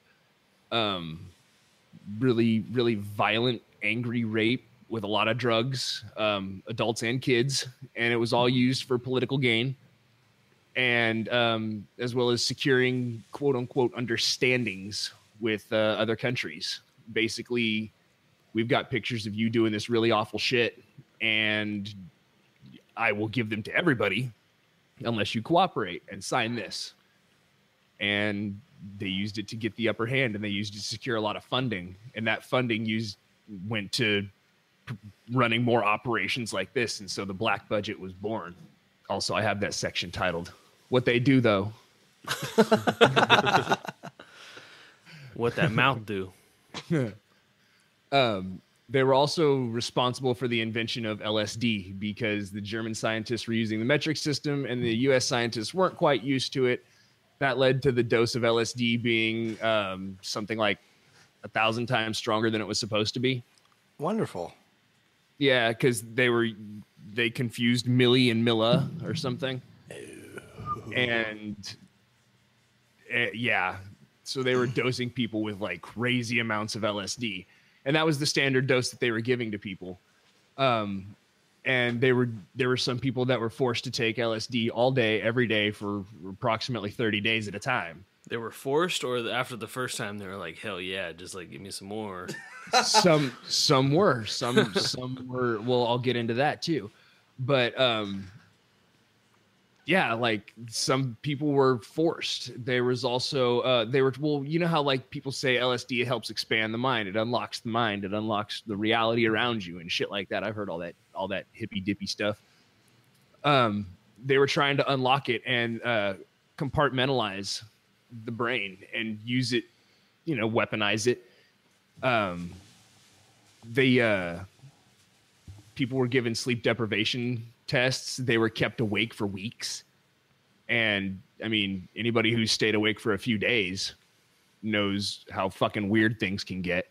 Really, really violent, angry rape with a lot of drugs, adults and kids, and it was all used for political gain, and as well as securing quote unquote understandings with other countries. Basically, we've got pictures of you doing this really awful shit, and I will give them to everybody unless you cooperate and sign this. And they used it to get the upper hand, and they used it to secure a lot of funding. And that funding went to running more operations like this. And so the black budget was born. Also, I have that section titled, What They Do, Though. What that mouth do. They were also responsible for the invention of LSD because the German scientists were using the metric system and the U.S. scientists weren't quite used to it. That led to the dose of LSD being something like 1,000 times stronger than it was supposed to be. Wonderful. Yeah, because they confused milli and milla or something. And yeah, so they were dosing people with like crazy amounts of LSD. And that was the standard dose that they were giving to people. And there were some people that were forced to take LSD all day, every day for approximately 30 days at a time. They were forced, or after the first time they were like, hell yeah, just like give me some more. Some were. Some were. Well, I'll get into that too. But yeah, like some people were forced. There was also you know how like people say LSD helps expand the mind, it unlocks the mind, it unlocks the reality around you and shit like that. I've heard all that hippy dippy stuff. They were trying to unlock it and compartmentalize the brain and use it, you know, weaponize it. People were given sleep deprivation tests. They were kept awake for weeks. And I mean, anybody who's stayed awake for a few days knows how fucking weird things can get.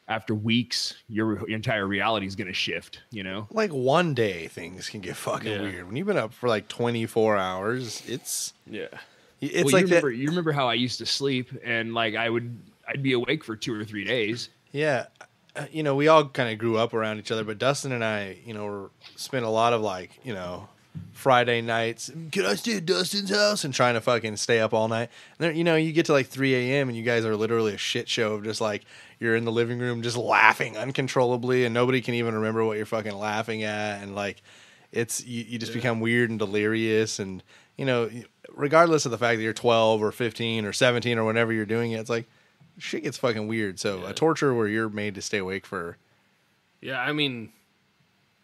After weeks, your entire reality is going to shift, you know? Like one day things can get fucking weird. When you've been up for like 24 hours, it's you remember how I used to sleep and like I'd be awake for 2 or 3 days. Yeah. You know, we all kind of grew up around each other, but Dustin and I, you know, spent a lot of like, you know, Friday nights. Can I stay at Dustin's house? And trying to fucking stay up all night. And then, you know, you get to like 3 a.m. and you guys are literally a shit show of just like, you're in the living room just laughing uncontrollably and nobody can even remember what you're fucking laughing at. And like, it's, you just become weird and delirious. And, you know, regardless of the fact that you're 12 or 15 or 17 or whenever you're doing it, it's like, shit gets fucking weird. So a torture where you're made to stay awake for. Yeah, I mean,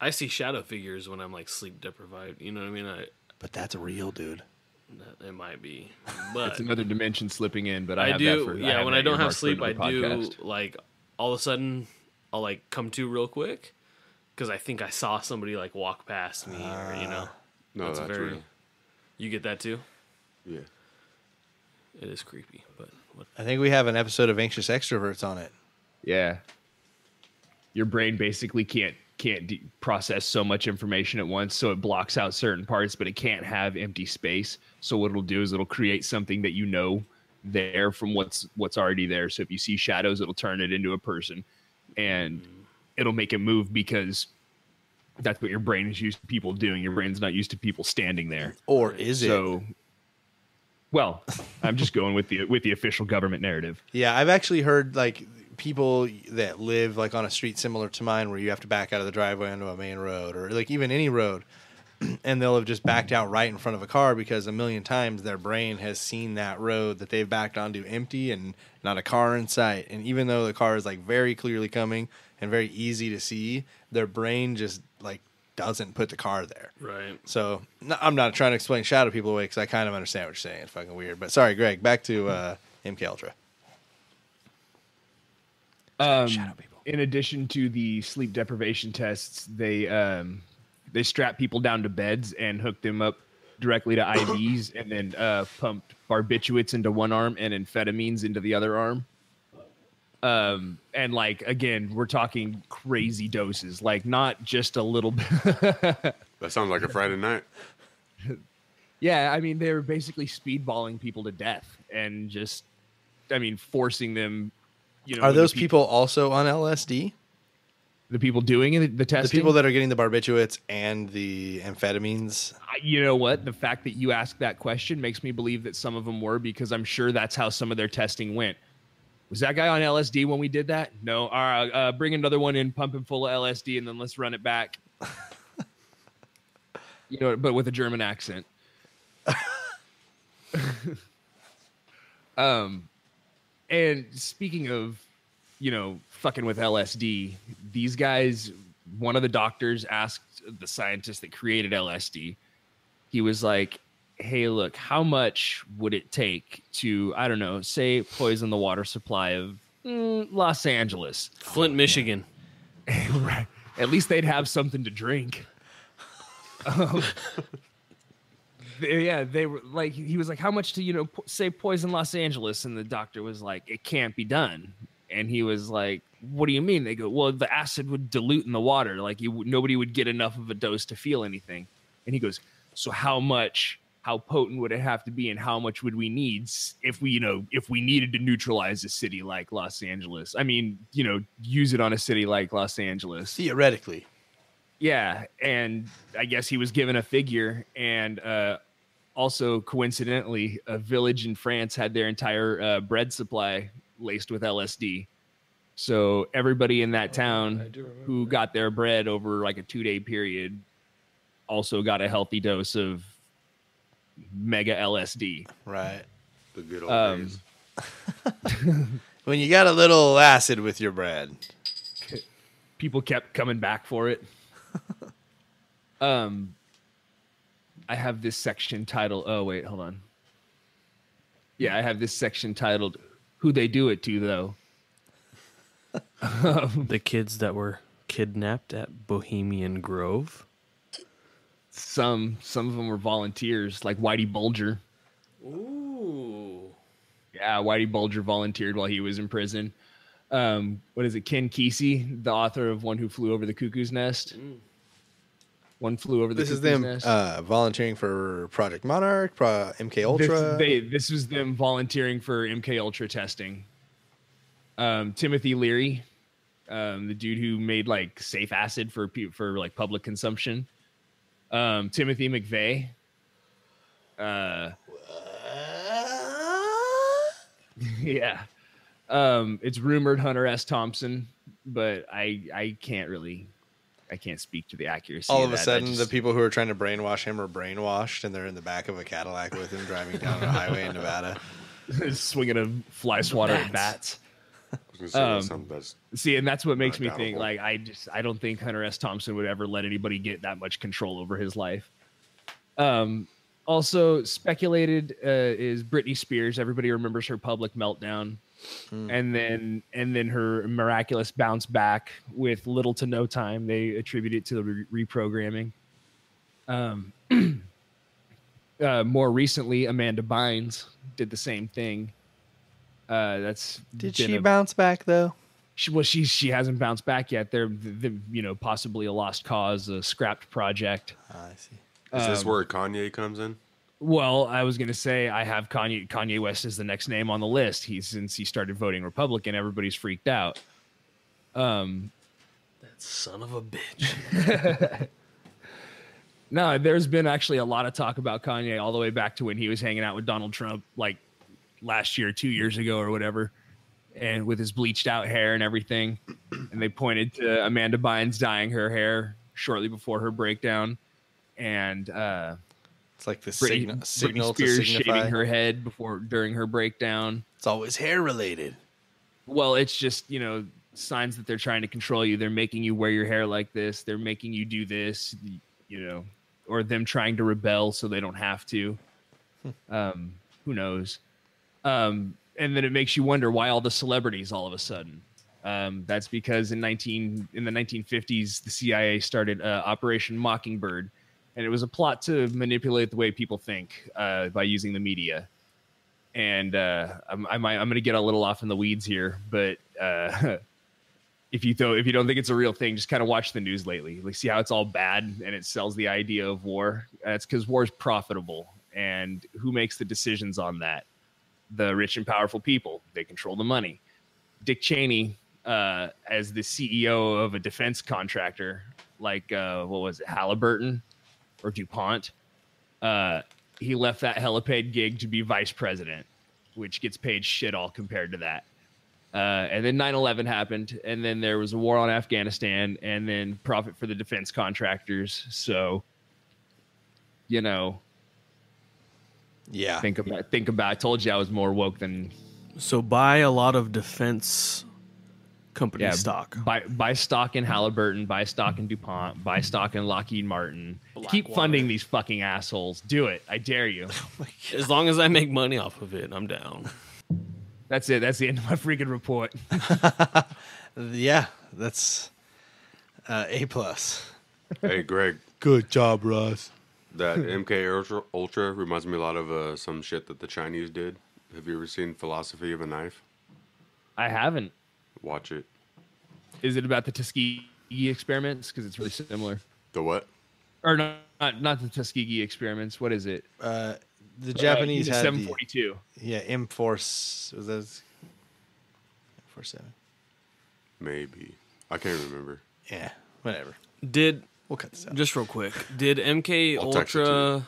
I see shadow figures when I'm like sleep deprived. You know what I mean? But that's real, dude. It might be, but it's another dimension slipping in. But I have do. That for, yeah, when I don't have sleep, I podcast. do like all of a sudden I'll like come to real quick because I think I saw somebody like walk past me, or you know. No, that's real. You get that too? Yeah. It is creepy, but what? I think we have an episode of Anxious Extroverts on it. Yeah. Your brain basically can't process so much information at once, so it blocks out certain parts, but it can't have empty space. So what it'll do is it'll create something that you know there from what's already there. So if you see shadows, it'll turn it into a person, and it'll make it move because that's what your brain is used to people doing. Your brain's not used to people standing there. Or is it? So, well, I'm just going with the official government narrative. Yeah, I've actually heard like people that live like on a street similar to mine where you have to back out of the driveway onto a main road or like even any road, and they'll have just backed out right in front of a car because a million times their brain has seen that road that they've backed onto empty and not a car in sight. And even though the car is like very clearly coming and very easy to see, their brain just like doesn't put the car there. Right. So I'm not trying to explain shadow people away because I kind of understand what you're saying. It's fucking weird. But sorry, Greg, back to MKUltra. Shadow people. In addition to the sleep deprivation tests, they strap people down to beds and hooked them up directly to IVs and then pumped barbiturates into one arm and amphetamines into the other arm. And like, again, we're talking crazy doses, like not just a little bit. That sounds like a Friday night. Yeah. I mean, they were basically speedballing people to death and just, I mean, forcing them, you know. Are those people also on LSD? The people doing the testing? The people that are getting the barbiturates and the amphetamines? You know what? The fact that you asked that question makes me believe that some of them were, because I'm sure that's how some of their testing went. Was that guy on LSD when we did that? No. All right, bring another one in, pump him full of LSD, and then let's run it back. You know, but with a German accent. And speaking of, you know, fucking with LSD, these guys, one of the doctors asked the scientist that created LSD, he was like, hey, look, how much would it take to, I don't know, say poison the water supply of Los Angeles. Flint, Michigan. Right. At least they'd have something to drink. They were like, he was like, how much to, say poison Los Angeles? And the doctor was like, it can't be done. And he was like, what do you mean? They go, well, the acid would dilute in the water. Like nobody would get enough of a dose to feel anything. And he goes, so how potent would it have to be? And how much would we need if we needed to neutralize a city like Los Angeles? I mean, use it on a city like Los Angeles. Theoretically. Yeah. And I guess he was given a figure. And also, coincidentally, a village in France had their entire bread supply laced with LSD. So everybody in that town who got their bread over like a 2-day period also got a healthy dose of mega LSD. Right. The good old days. When you got a little acid with your bread. People kept coming back for it. I have this section titled, oh, wait, hold on. Yeah, I have this section titled, Who They Do It To, though. The kids that were kidnapped at Bohemian Grove. Some of them were volunteers, like Whitey Bulger. Ooh. Yeah, Whitey Bulger volunteered while he was in prison. What is it? Ken Kesey, the author of One Who Flew Over the Cuckoo's Nest. One Flew Over the Cuckoo's Nest. This is them volunteering for Project Monarch, MKUltra. This was them volunteering for MKUltra testing. Timothy Leary, the dude who made like safe acid for like public consumption. Timothy McVeigh. Yeah. It's rumored Hunter S. Thompson, but I can't speak to the accuracy. All of a sudden, the people who are trying to brainwash him are brainwashed, and they're in the back of a Cadillac with him driving down a highway in Nevada, swinging a fly swatter at bats. See, and that's what makes me think. Like, I don't think Hunter S. Thompson would ever let anybody get that much control over his life. Also speculated is Britney Spears. Everybody remembers her public meltdown, and then her miraculous bounce back with little to no time. They attribute it to the reprogramming. More recently, Amanda Bynes did the same thing. Did she bounce back though? She hasn't bounced back yet. They're possibly a lost cause, a scrapped project. I see. Is this where Kanye comes in? Well, I was going to say I have Kanye West as the next name on the list. Since he started voting Republican, everybody's freaked out. That son of a bitch. No, there's been actually a lot of talk about Kanye all the way back to when he was hanging out with Donald Trump, like last year, 2 years ago or whatever, and with his bleached out hair and everything. And they pointed to Amanda Bynes dyeing her hair shortly before her breakdown. And it's like the Britney signal Spears to signify. shaving her head during her breakdown. It's always hair related. Well, it's just, signs that they're trying to control you. They're making you wear your hair like this. They're making you do this, or them trying to rebel so they don't have to. Who knows? And then it makes you wonder why all the celebrities all of a sudden. That's because in the 1950s, the CIA started Operation Mockingbird, and it was a plot to manipulate the way people think by using the media. And I'm going to get a little off in the weeds here, but if you don't think it's a real thing, just kind of watch the news lately. Like, see how it's all bad and it sells the idea of war. That's because war is profitable, and who makes the decisions on that? The rich and powerful people. They control the money. Dick Cheney, as the CEO of a defense contractor, like what was it, Halliburton or DuPont, he left that hella-paid gig to be vice president, which gets paid shit all compared to that. And then 9/11 happened, and then there was a war on Afghanistan, and then profit for the defense contractors. So, yeah. Think about. I told you I was more woke than. So buy a lot of defense company stock. Buy stock in Halliburton. Buy stock in DuPont. Buy stock in Lockheed Martin. Keep funding these fucking assholes. Do it. I dare you. As long as I make money off of it, I'm down. That's it. That's the end of my freaking report. Yeah, that's A+. Hey, Greg, Good job, Russ. that MKUltra reminds me a lot of some shit that the Chinese did. Have you ever seen Philosophy of a Knife? I haven't. Watch it. Is it about the Tuskegee experiments? Because it's really similar. The what? Or not the Tuskegee experiments. What is it? The Japanese had 742. M4. Was that M47? Maybe. I can't remember. Yeah, whatever. We'll cut this out. Just real quick, did MK I'll text it to Ultra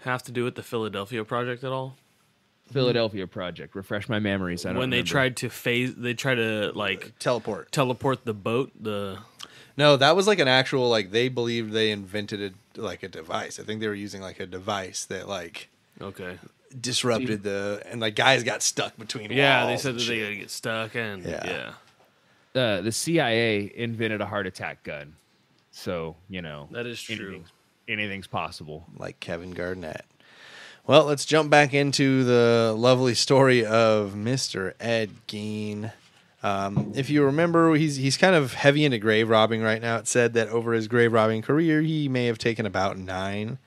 have to do with the Philadelphia Project at all? Philadelphia Project. Refresh my memories. I don't When they remember. tried to like Teleport the boat. No, that was like an actual, like, they believed they invented a device. I think they were using like a device that like Okay. disrupted and like guys got stuck between Yeah, walls they said and that they shit. gotta get stuck and Yeah. The CIA invented a heart attack gun. So, That is true. Anything's possible. Like Kevin Garnett. Well, let's jump back into the lovely story of Mr. Ed Gein. If you remember, he's kind of heavy into grave robbing right now. It said that over his grave robbing career, he may have taken about 9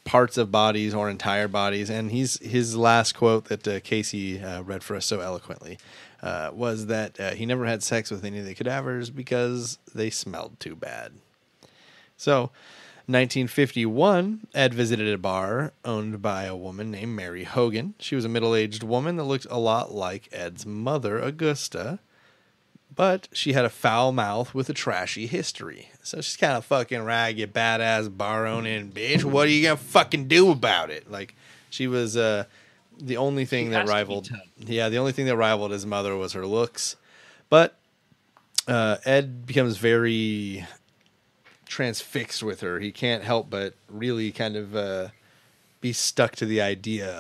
parts of bodies or entire bodies. And his last quote that Casey read for us so eloquently was that he never had sex with any of the cadavers because they smelled too bad. So, 1951, Ed visited a bar owned by a woman named Mary Hogan. She was a middle-aged woman that looked a lot like Ed's mother, Augusta, but she had a foul mouth with a trashy history. So she's kind of fucking ragged, badass bar owning bitch. What are you gonna fucking do about it? Like, she was the only thing that rivaled. Yeah, the only thing that rivaled his mother was her looks. But Ed becomes very transfixed with her. He can't help but really kind of be stuck to the idea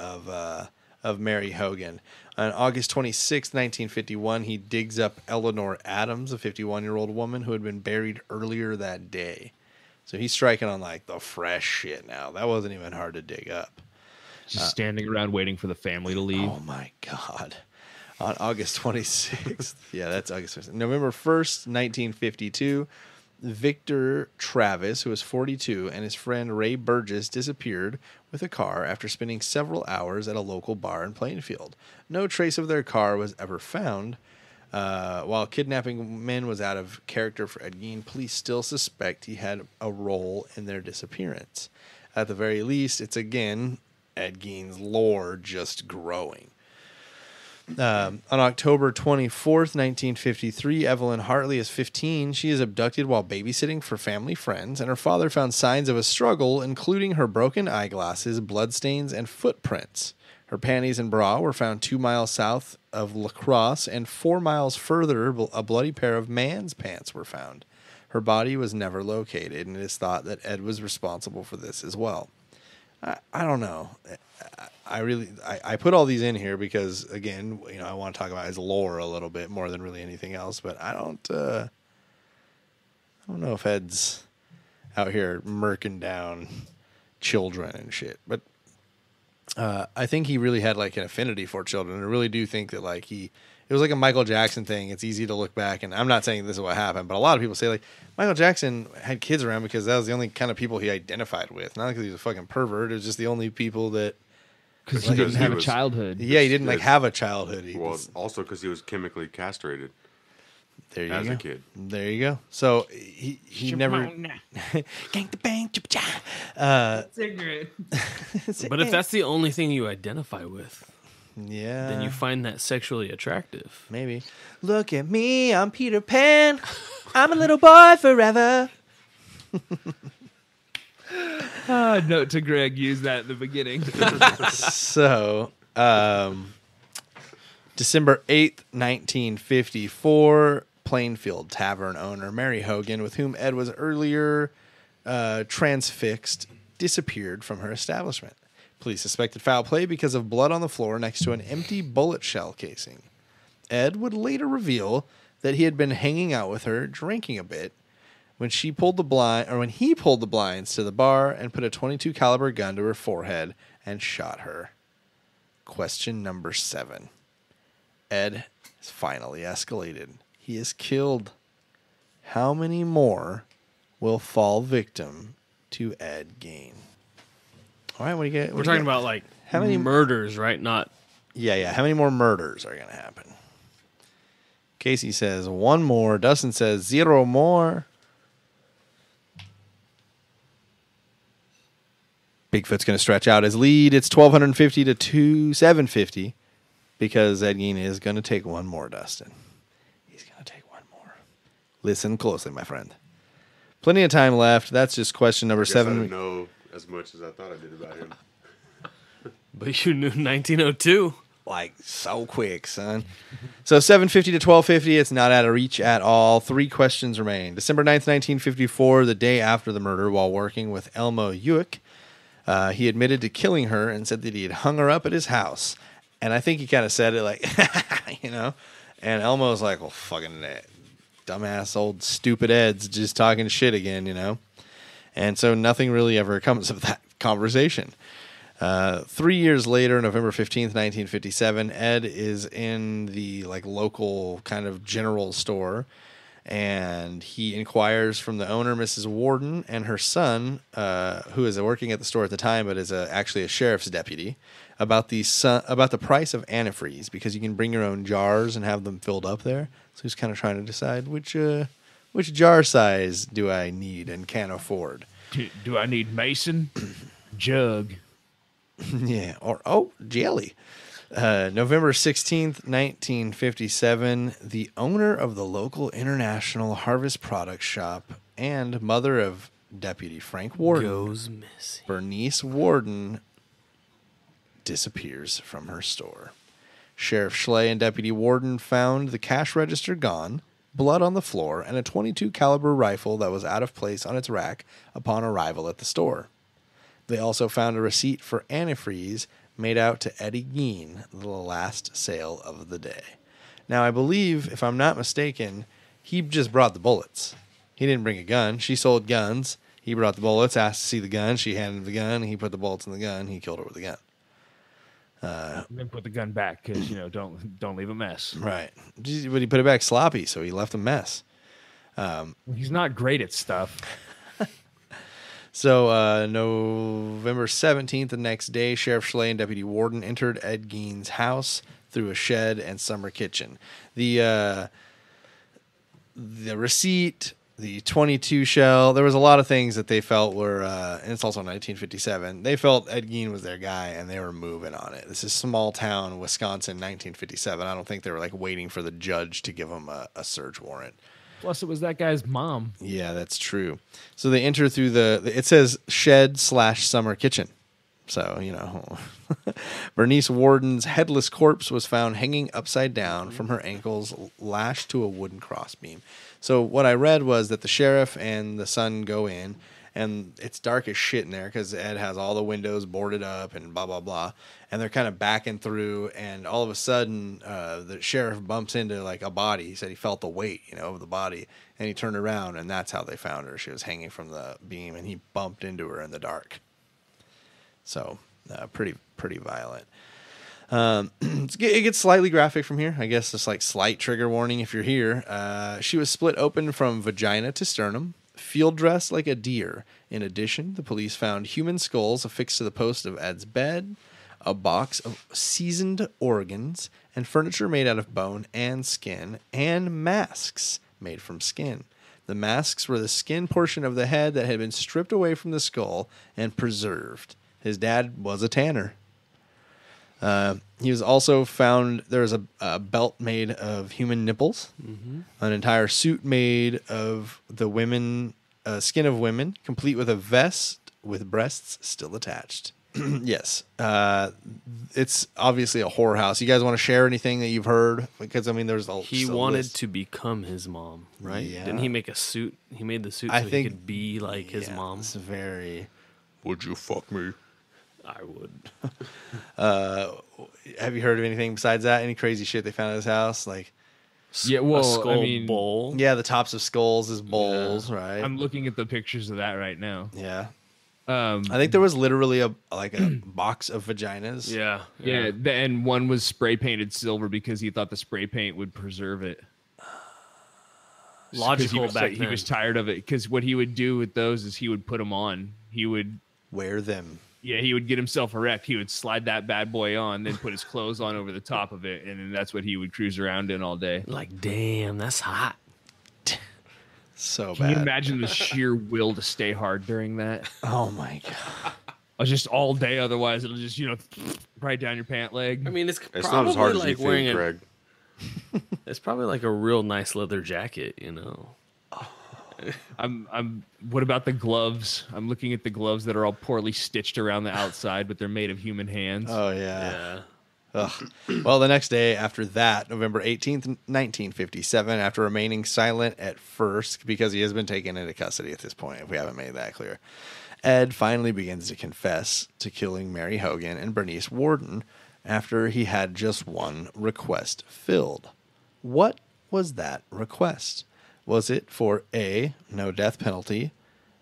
of Mary Hogan. On August 26, 1951, he digs up Eleanor Adams, a 51-year-old woman who had been buried earlier that day. So he's striking on like the fresh shit now. That wasn't even hard to dig up. Just standing around waiting for the family to leave. Oh my God. On August 26th. Yeah, that's August 26th. November 1st, 1952, Victor Travis, who was 42, and his friend Ray Burgess disappeared with a car after spending several hours at a local bar in Plainfield. No trace of their car was ever found. While kidnapping men was out of character for Ed Gein, police still suspect he had a role in their disappearance. At the very least, it's again Ed Gein's lore just growing. On October 24th, 1953, Evelyn Hartley is 15. She is abducted while babysitting for family friends, and her father found signs of a struggle, including her broken eyeglasses, bloodstains, and footprints. Her panties and bra were found 2 miles south of La Crosse, and 4 miles further, a bloody pair of man's pants were found. Her body was never located, and it is thought that Ed was responsible for this as well. I don't know. I put all these in here because, again, I want to talk about his lore a little bit more than really anything else. But I don't know if Ed's out here murking down children and shit. But I think he really had like an affinity for children. I really do think that like it was like a Michael Jackson thing. It's easy to look back, and I'm not saying this is what happened, but a lot of people say like Michael Jackson had kids around because that was the only kind of people he identified with. Not because he was a fucking pervert. It was just the only people that. Because he didn't have a childhood. Yeah, he didn't have a childhood. Also because he was chemically castrated. There you as go. a kid. There you go. So he never. Gang the bang, Cigarette. But if that's the only thing you identify with, yeah, then you find that sexually attractive. Maybe. Look at me, I'm Peter Pan. I'm a little boy forever. Note to Greg, use that at the beginning. So, December 8th, 1954, Plainfield Tavern owner Mary Hogan, with whom Ed was earlier transfixed, disappeared from her establishment. Police suspected foul play because of blood on the floor next to an empty bullet shell casing. Ed would later reveal that he had been hanging out with her, drinking a bit, when he pulled the blinds to the bar and put a .22 caliber gun to her forehead and shot her. Question number 7. Ed has finally escalated. He is killed. How many more will fall victim to Ed Gein? All right, what do you get? We're talking about like how many murders, right? Not. Yeah. How many more murders are going to happen? Casey says 1 more. Dustin says 0 more. Bigfoot's going to stretch out his lead. It's 1,250 to 750 because Ed Gein is going to take 1 more, Dustin. He's going to take 1 more. Listen closely, my friend. Plenty of time left. That's just question number 7. I don't know as much as I thought I did about him. But you knew 1902. Like, so quick, son. So 750 to 1250, it's not out of reach at all. 3 questions remain. December 9th, 1954, the day after the murder, while working with Elmo Uick, he admitted to killing her and said that he had hung her up at his house. And I think he kind of said it like, you know. And Elmo's like, well, fucking dumbass old stupid Ed's just talking shit again, you know. And so nothing really ever comes of that conversation. 3 years later, November 15th, 1957, Ed is in the like local kind of general store, and he inquires from the owner, Mrs. Warden, and her son, who is working at the store at the time, but is actually a sheriff's deputy, about the price of antifreeze, because you can bring your own jars and have them filled up there. So he's kind of trying to decide which jar size do I need and can afford. Do I need Mason? Jug. Yeah, or jelly. November 16th, 1957, the owner of the local International Harvest Products shop and mother of Deputy Frank Warden goes missing. Bernice Warden disappears from her store. Sheriff Schley and Deputy Warden found the cash register gone, blood on the floor, and a .22 caliber rifle that was out of place on its rack upon arrival at the store. They also found a receipt for antifreeze made out to Eddie Gein, the last sale of the day. Now, I believe, if I'm not mistaken, he just brought the bullets. He didn't bring a gun. She sold guns. He brought the bullets, asked to see the gun. She handed him the gun. He put the bullets in the gun. He killed her with the gun. Then put the gun back because, don't leave a mess. Right. But he put it back sloppy, so he left a mess. He's not great at stuff. So November 17th, the next day, Sheriff Schley and Deputy Warden entered Ed Gein's house through a shed and summer kitchen. The receipt, the .22 shell, there was a lot of things that they felt were, and it's also 1957, they felt Ed Gein was their guy and they were moving on it. This is small town Wisconsin, 1957. I don't think they were like waiting for the judge to give them a search warrant. Plus, it was that guy's mom. Yeah, that's true. So they enter through it says shed/summer kitchen. So, Bernice Warden's headless corpse was found hanging upside down from her ankles, lashed to a wooden crossbeam. So what I read was that the sheriff and the son go in, and it's dark as shit in there because Ed has all the windows boarded up and blah, blah, blah. And they're kind of backing through, and all of a sudden, the sheriff bumps into like a body. He said he felt the weight, of the body, and he turned around, and that's how they found her. She was hanging from the beam, and he bumped into her in the dark. So, pretty violent. It gets slightly graphic from here. I guess just like slight trigger warning if you're here. She was split open from vagina to sternum, field dressed like a deer. In addition, the police found human skulls affixed to the post of Ed's bed, a box of seasoned organs, and furniture made out of bone and skin, and masks made from skin. The masks were the skin portion of the head that had been stripped away from the skull and preserved. His dad was a tanner. He was also found, there was a belt made of human nipples, an entire suit made of the skin of women, complete with a vest with breasts still attached. Yes. It's obviously a whorehouse. You guys want to share anything that you've heard? Because, there's a He wanted to become his mom, right? Yeah. Didn't he make a suit? He made the suit so he could be like his mom. It's very... Would you fuck me? I would. Have you heard of anything besides that? Any crazy shit they found at his house? Like, a skull bowl. Yeah, the tops of skulls as bowls, right? I'm looking at the pictures of that right now. Yeah. I think there was literally a box of vaginas. Yeah. And one was spray painted silver because he thought the spray paint would preserve it. Logical back then. He was tired of it because what he would do with those is he would put them on. He would wear them. Yeah, he would get himself erect. He would slide that bad boy on, then put his clothes on over the top of it, and then that's what he would cruise around in all day. Like, damn, that's hot. So Can bad. you imagine the sheer will to stay hard during that? Oh my god. Just all day, otherwise it'll just, right down your pant leg. I mean, it's It's probably not as hard like as you wearing think, Greg. It's probably like a real nice leather jacket, What about the gloves? I'm looking at the gloves that are all poorly stitched around the outside, but they're made of human hands. Oh yeah. Ugh. Well, the next day after that, November 18th, 1957, after remaining silent at first because he has been taken into custody at this point, if we haven't made that clear, Ed finally begins to confess to killing Mary Hogan and Bernice Worden after he had just one request filled. What was that request? Was it for A, no death penalty,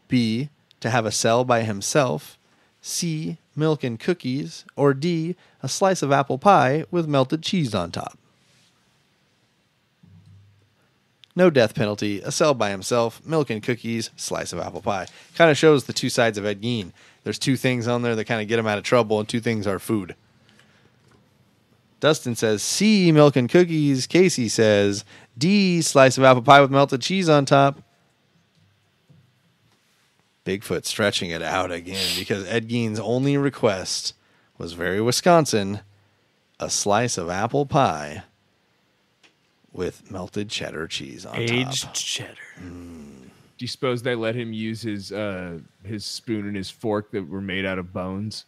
B, to have a cell by himself, C, milk and cookies, or D, a slice of apple pie with melted cheese on top? No death penalty, a cell by himself, milk and cookies, slice of apple pie. Kind of shows the two sides of Ed Gein. There's two things on there that kind of get him out of trouble, and two things are food. Dustin says C, milk and cookies. Casey says D, slice of apple pie with melted cheese on top. Bigfoot stretching it out again because Ed Gein's only request was very Wisconsin, a slice of apple pie with melted cheddar cheese on Aged top. cheddar. Do you suppose they let him use his spoon and his fork that were made out of bones?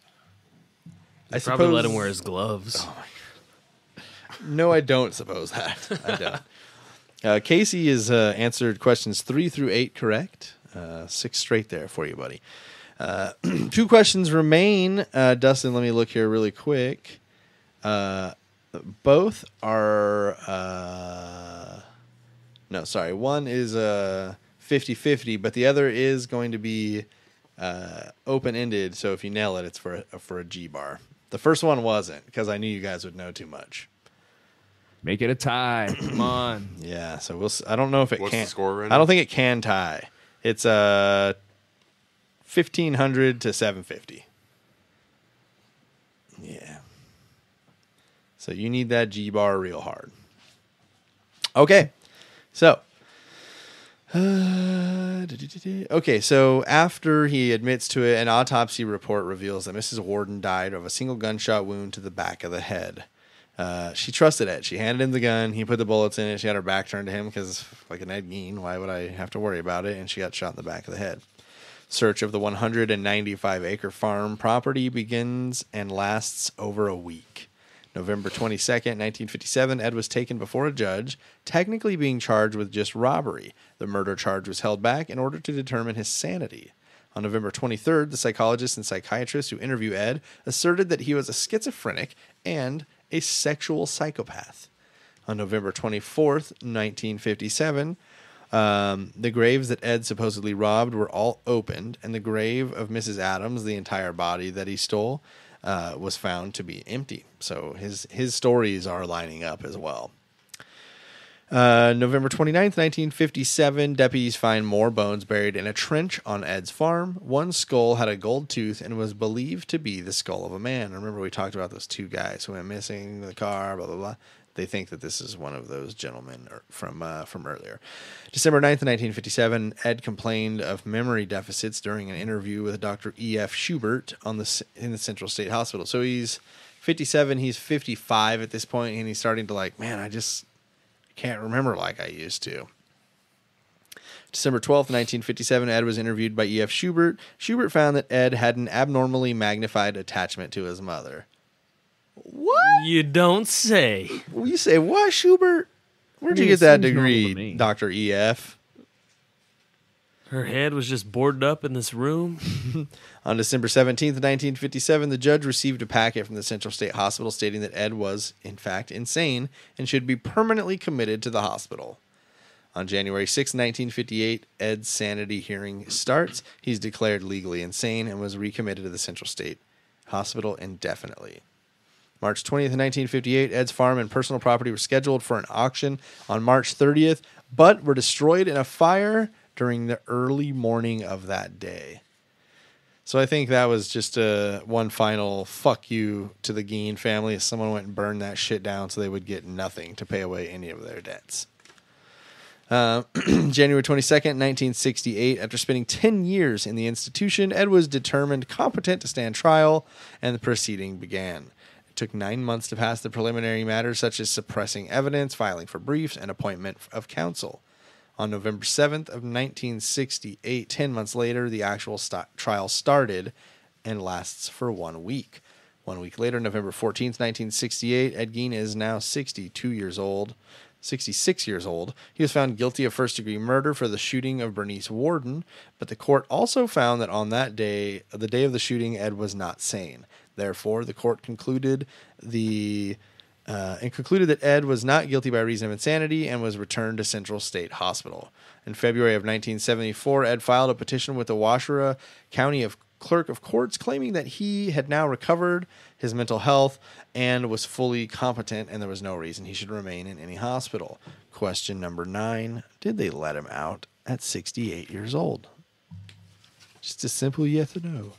I probably let him wear his gloves. Oh my God. No, I don't suppose that. I don't. Casey has answered questions 3 through 8 correct. 6 straight there for you, buddy. 2 questions remain. Dustin, let me look here really quick. Both are... no, sorry. One is 50-50, but the other is going to be open-ended, so if you nail it, it's for a G-bar. The first one wasn't, because I knew you guys would know too much. Make it a tie. Come on. Yeah, so we'll. I don't know if it What's can. the score right I don't now? think it can tie. It's 1,500 to 750. Yeah. So you need that G bar real hard. Okay, so. Okay, so after he admits to it, an autopsy report reveals that Mrs. Worden died of a single gunshot wound to the back of the head. She trusted Ed. She handed him the gun. He put the bullets in it. She had her back turned to him because, like an Ed Gein, why would I have to worry about it? And she got shot in the back of the head. Search of the 195-acre farm property begins and lasts over a week. November 22nd, 1957, Ed was taken before a judge, technically being charged with just robbery. The murder charge was held back in order to determine his sanity. On November 23rd, the psychologist and psychiatrist who interviewed Ed asserted that he was a schizophrenic and a sexual psychopath. On November 24th, 1957, the graves that Ed supposedly robbed were all opened, and the grave of Mrs. Adams, the entire body that he stole, was found to be empty. So his stories are lining up as well. November 29th, 1957, deputies find more bones buried in a trench on Ed's farm. One skull had a gold tooth and was believed to be the skull of a man. Remember we talked about those 2 guys who went missing in the car, blah, blah, blah. They think that this is one of those gentlemen from earlier. December 9th, 1957, Ed complained of memory deficits during an interview with Dr. E.F. Schubert in the Central State Hospital. So he's 57, he's 55 at this point, and he's starting to man, I just can't remember like I used to. December 12th, 1957, Ed was interviewed by E.F. Schubert. Schubert found that Ed had an abnormally magnified attachment to his mother. What? You don't say. Well, you say, what, Schubert? Where'd you get that degree, Dr. E.F.? Her head was just boarded up in this room. On December 17th, 1957, the judge received a packet from the Central State Hospital stating that Ed was, in fact, insane and should be permanently committed to the hospital. On January 6, 1958, Ed's sanity hearing starts. He's declared legally insane and was recommitted to the Central State Hospital indefinitely. March 20th, 1958, Ed's farm and personal property were scheduled for an auction on March 30th, but were destroyed in a fire during the early morning of that day. So I think that was just one final fuck you to the Gein family as someone went and burned that shit down so they would get nothing to pay away any of their debts. January 22nd, 1968, after spending 10 years in the institution, Ed was determined competent to stand trial, and the proceeding began. It took 9 months to pass the preliminary matters such as suppressing evidence, filing for briefs, and appointment of counsel. On November 7th of 1968, 10 months later, the actual trial started and lasts for 1 week. 1 week later, November 14th, 1968, Ed Gein is now 66 years old. He was found guilty of first-degree murder for the shooting of Bernice Worden, but the court also found that on that day, the day of the shooting, Ed was not sane. Therefore, the court concluded that Ed was not guilty by reason of insanity and was returned to Central State Hospital. In February of 1974, Ed filed a petition with the Washara County Clerk of Courts claiming that he had now recovered his mental health and was fully competent and there was no reason he should remain in any hospital. Question number 9, did they let him out at 68 years old? Just a simple yes or no.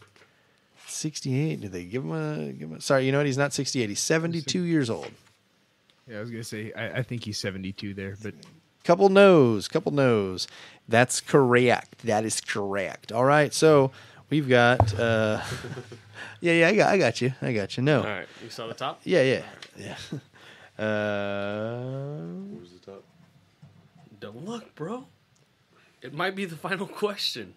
68, did they give him a sorry, you know what, he's not 68, he's 72 years old. Yeah, I was gonna say I think he's 72 there, but couple no's. That's correct. That is correct. All right, so we've got yeah, I got you. No. All right, you saw the top? Yeah. What was the top? Don't look, bro. It might be the final question.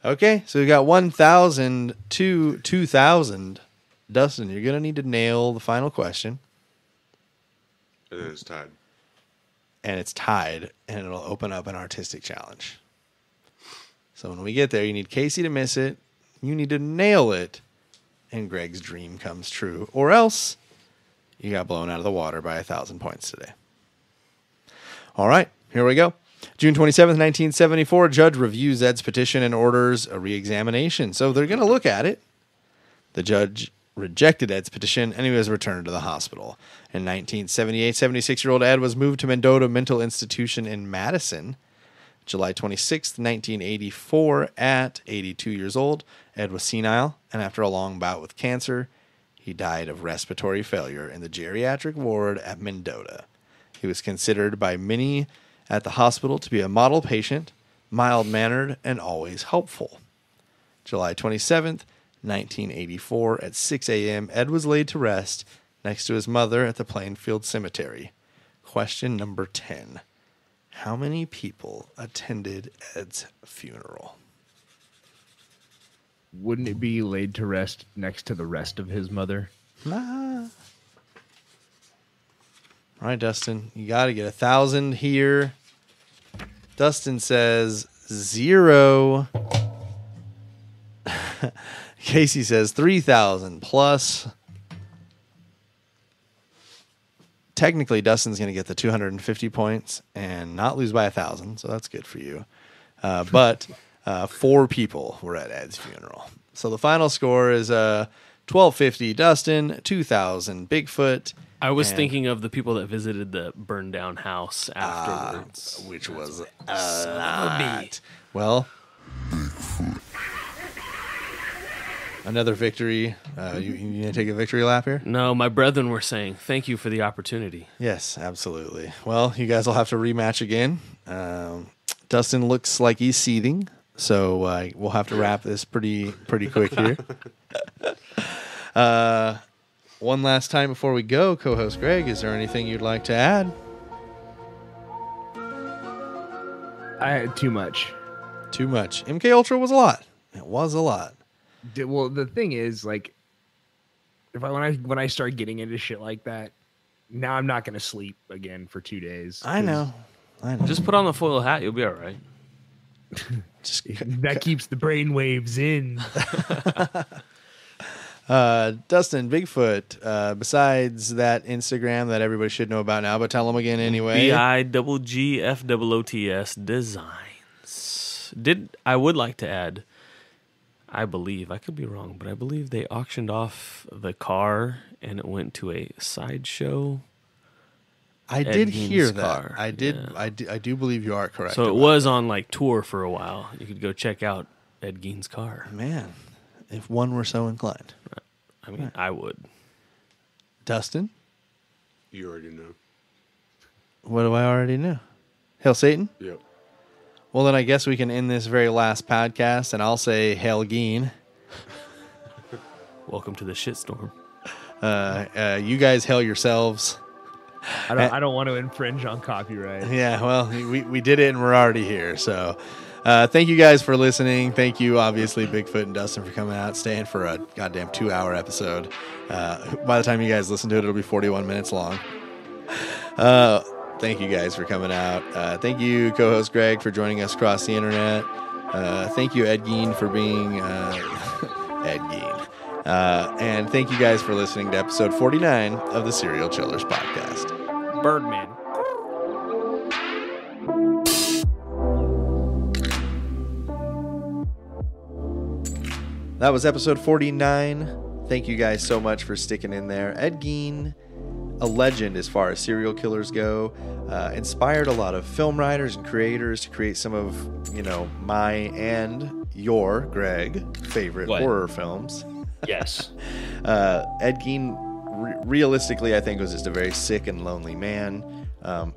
Okay, so we got 1,000 to 2,000. Dustin, you're gonna need to nail the final question. And then it's tied. And it's tied, and it'll open up an artistic challenge. So when we get there, you need Casey to miss it, you need to nail it, and Greg's dream comes true. Or else, you got blown out of the water by 1,000 points today. All right, here we go. June 27th, 1974, judge reviews Ed's petition and orders a re-examination. So they're going to look at it. The judge rejected Ed's petition, and he was returned to the hospital. In 1978, 76-year-old Ed was moved to Mendota Mental Institution in Madison. July 26th, 1984, at 82 years old, Ed was senile, and after a long bout with cancer, he died of respiratory failure in the geriatric ward at Mendota. He was considered by many at the hospital to be a model patient, mild-mannered, and always helpful. July 27th, 1984, at 6 a.m., Ed was laid to rest next to his mother at the Plainfield Cemetery. Question number 10. How many people attended Ed's funeral? wouldn't it be laid to rest next to the rest of his mother? All right, Dustin, you got to get 1,000 here. Dustin says 0. Casey says 3,000 plus. Technically, Dustin's going to get the 250 points and not lose by 1,000, so that's good for you. But 4 people were at Ed's funeral. So the final score is 1,250 Dustin, 2,000 Bigfoot. I was thinking of the people that visited the burned down house afterwards. Which was a lot. Well, another victory. You going to take a victory lap here? No, my brethren were saying, thank you for the opportunity. Yes, absolutely. Well, you guys will have to rematch again. Dustin looks like he's seething, so we'll have to wrap this pretty quick here. One last time before we go, co-host Greg, is there anything you'd like to add? I had too much. Too much. MKUltra was a lot. It was a lot. Well, the thing is, like, when I start getting into shit like that, now I'm not going to sleep again for 2 days. I know. Just put on the foil hat. You'll be all right. That keeps the brain waves in. Dustin, Bigfoot, besides that Instagram that everybody should know about now, but tell them again anyway. BIGGFOOTS Designs. I would like to add, I believe, I could be wrong, but I believe they auctioned off the car and it went to a sideshow. I did hear that. I do believe you are correct. So it was on like tour for a while. You could go check out Ed Gein's car. Man, if one were so inclined. I mean, I would. Dustin? You already know. What do I already know? Hail Satan? Yep. Well, then I guess we can end this very last podcast, and I'll say Hail Gein. Welcome to the shitstorm. You guys hail yourselves. I don't want to infringe on copyright. Yeah, well, we did it, and we're already here, so... thank you guys for listening. Thank you, obviously, Bigfoot and Dustin, for coming out, staying for a goddamn 2-hour episode. By the time you guys listen to it, it'll be 41 minutes long. Thank you guys for coming out. Thank you, co-host Greg, for joining us across the internet. Thank you, Ed Gein, for being Ed Gein. And thank you guys for listening to episode 49 of the Serial Chillers podcast. Birdman. That was episode 49. Thank you guys so much for sticking in there. Ed Gein, a legend as far as serial killers go, inspired a lot of film writers and creators to create some of, my and your, Greg, favorite horror films. Yes. Ed Gein, realistically, I think was just a very sick and lonely man.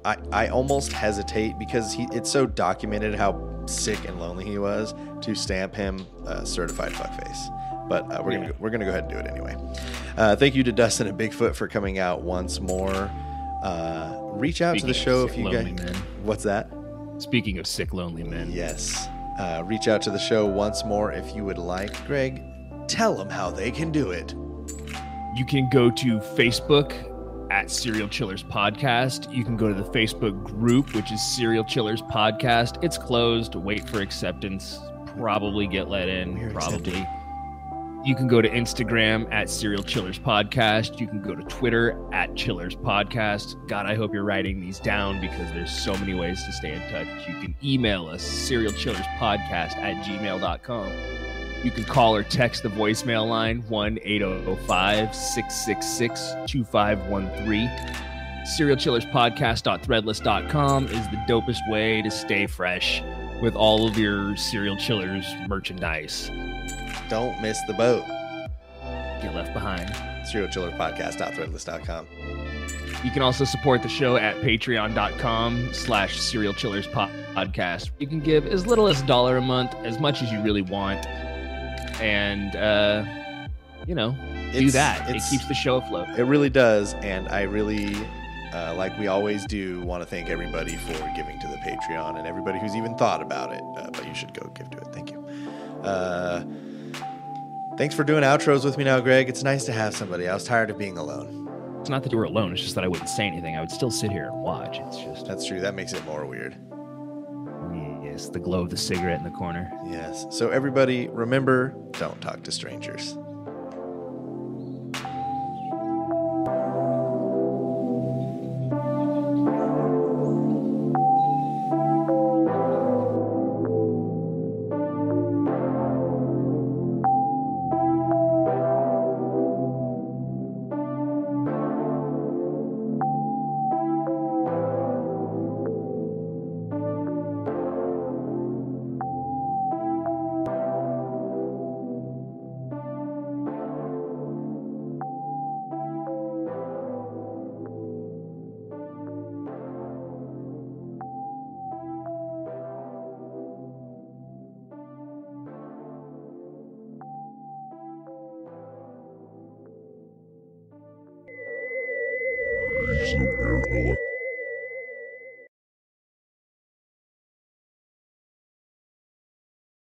I almost hesitate because it's so documented how sick and lonely he was to stamp him certified fuckface. But we're gonna go ahead and do it anyway. Thank you to Dustin and Bigfoot for coming out once more. Reach out to the show if you guys. Men. What's that? Speaking of sick, lonely men. Yes. Reach out to the show once more if you would like. Greg, tell them how they can do it. You can go to Facebook at Serial Chillers Podcast. You can go to the Facebook group, which is Serial Chillers Podcast. It's closed. Wait for acceptance. Probably get let in. Probably. You can go to Instagram at Serial Chillers Podcast. You can go to Twitter at Chillers Podcast. God, I hope you're writing these down because there's so many ways to stay in touch. You can email us, serialchillerspodcast@gmail.com. You can call or text the voicemail line, 1-805-666-2513. Serialchillerspodcast.threadless.com is the dopest way to stay fresh with all of your Serial Chillers merchandise. Don't miss the boat. Get left behind. Serialchillerspodcast.threadless.com. You can also support the show at patreon.com/serialchillerspodcast. You can give as little as $1 a month, as much as you really want. And, do that. It keeps the show afloat. It really does. And I really, like we always do, want to thank everybody for giving to the Patreon and everybody who's even thought about it. But you should go give to it. Thank you. Thanks for doing outros with me now, Greg. It's nice to have somebody. I was tired of being alone. It's not that you were alone. It's just that I wouldn't say anything. I would still sit here and watch. It's just... That's true. That makes it more weird. Yes, the glow of the cigarette in the corner. Yes. So everybody, remember, don't talk to strangers. Air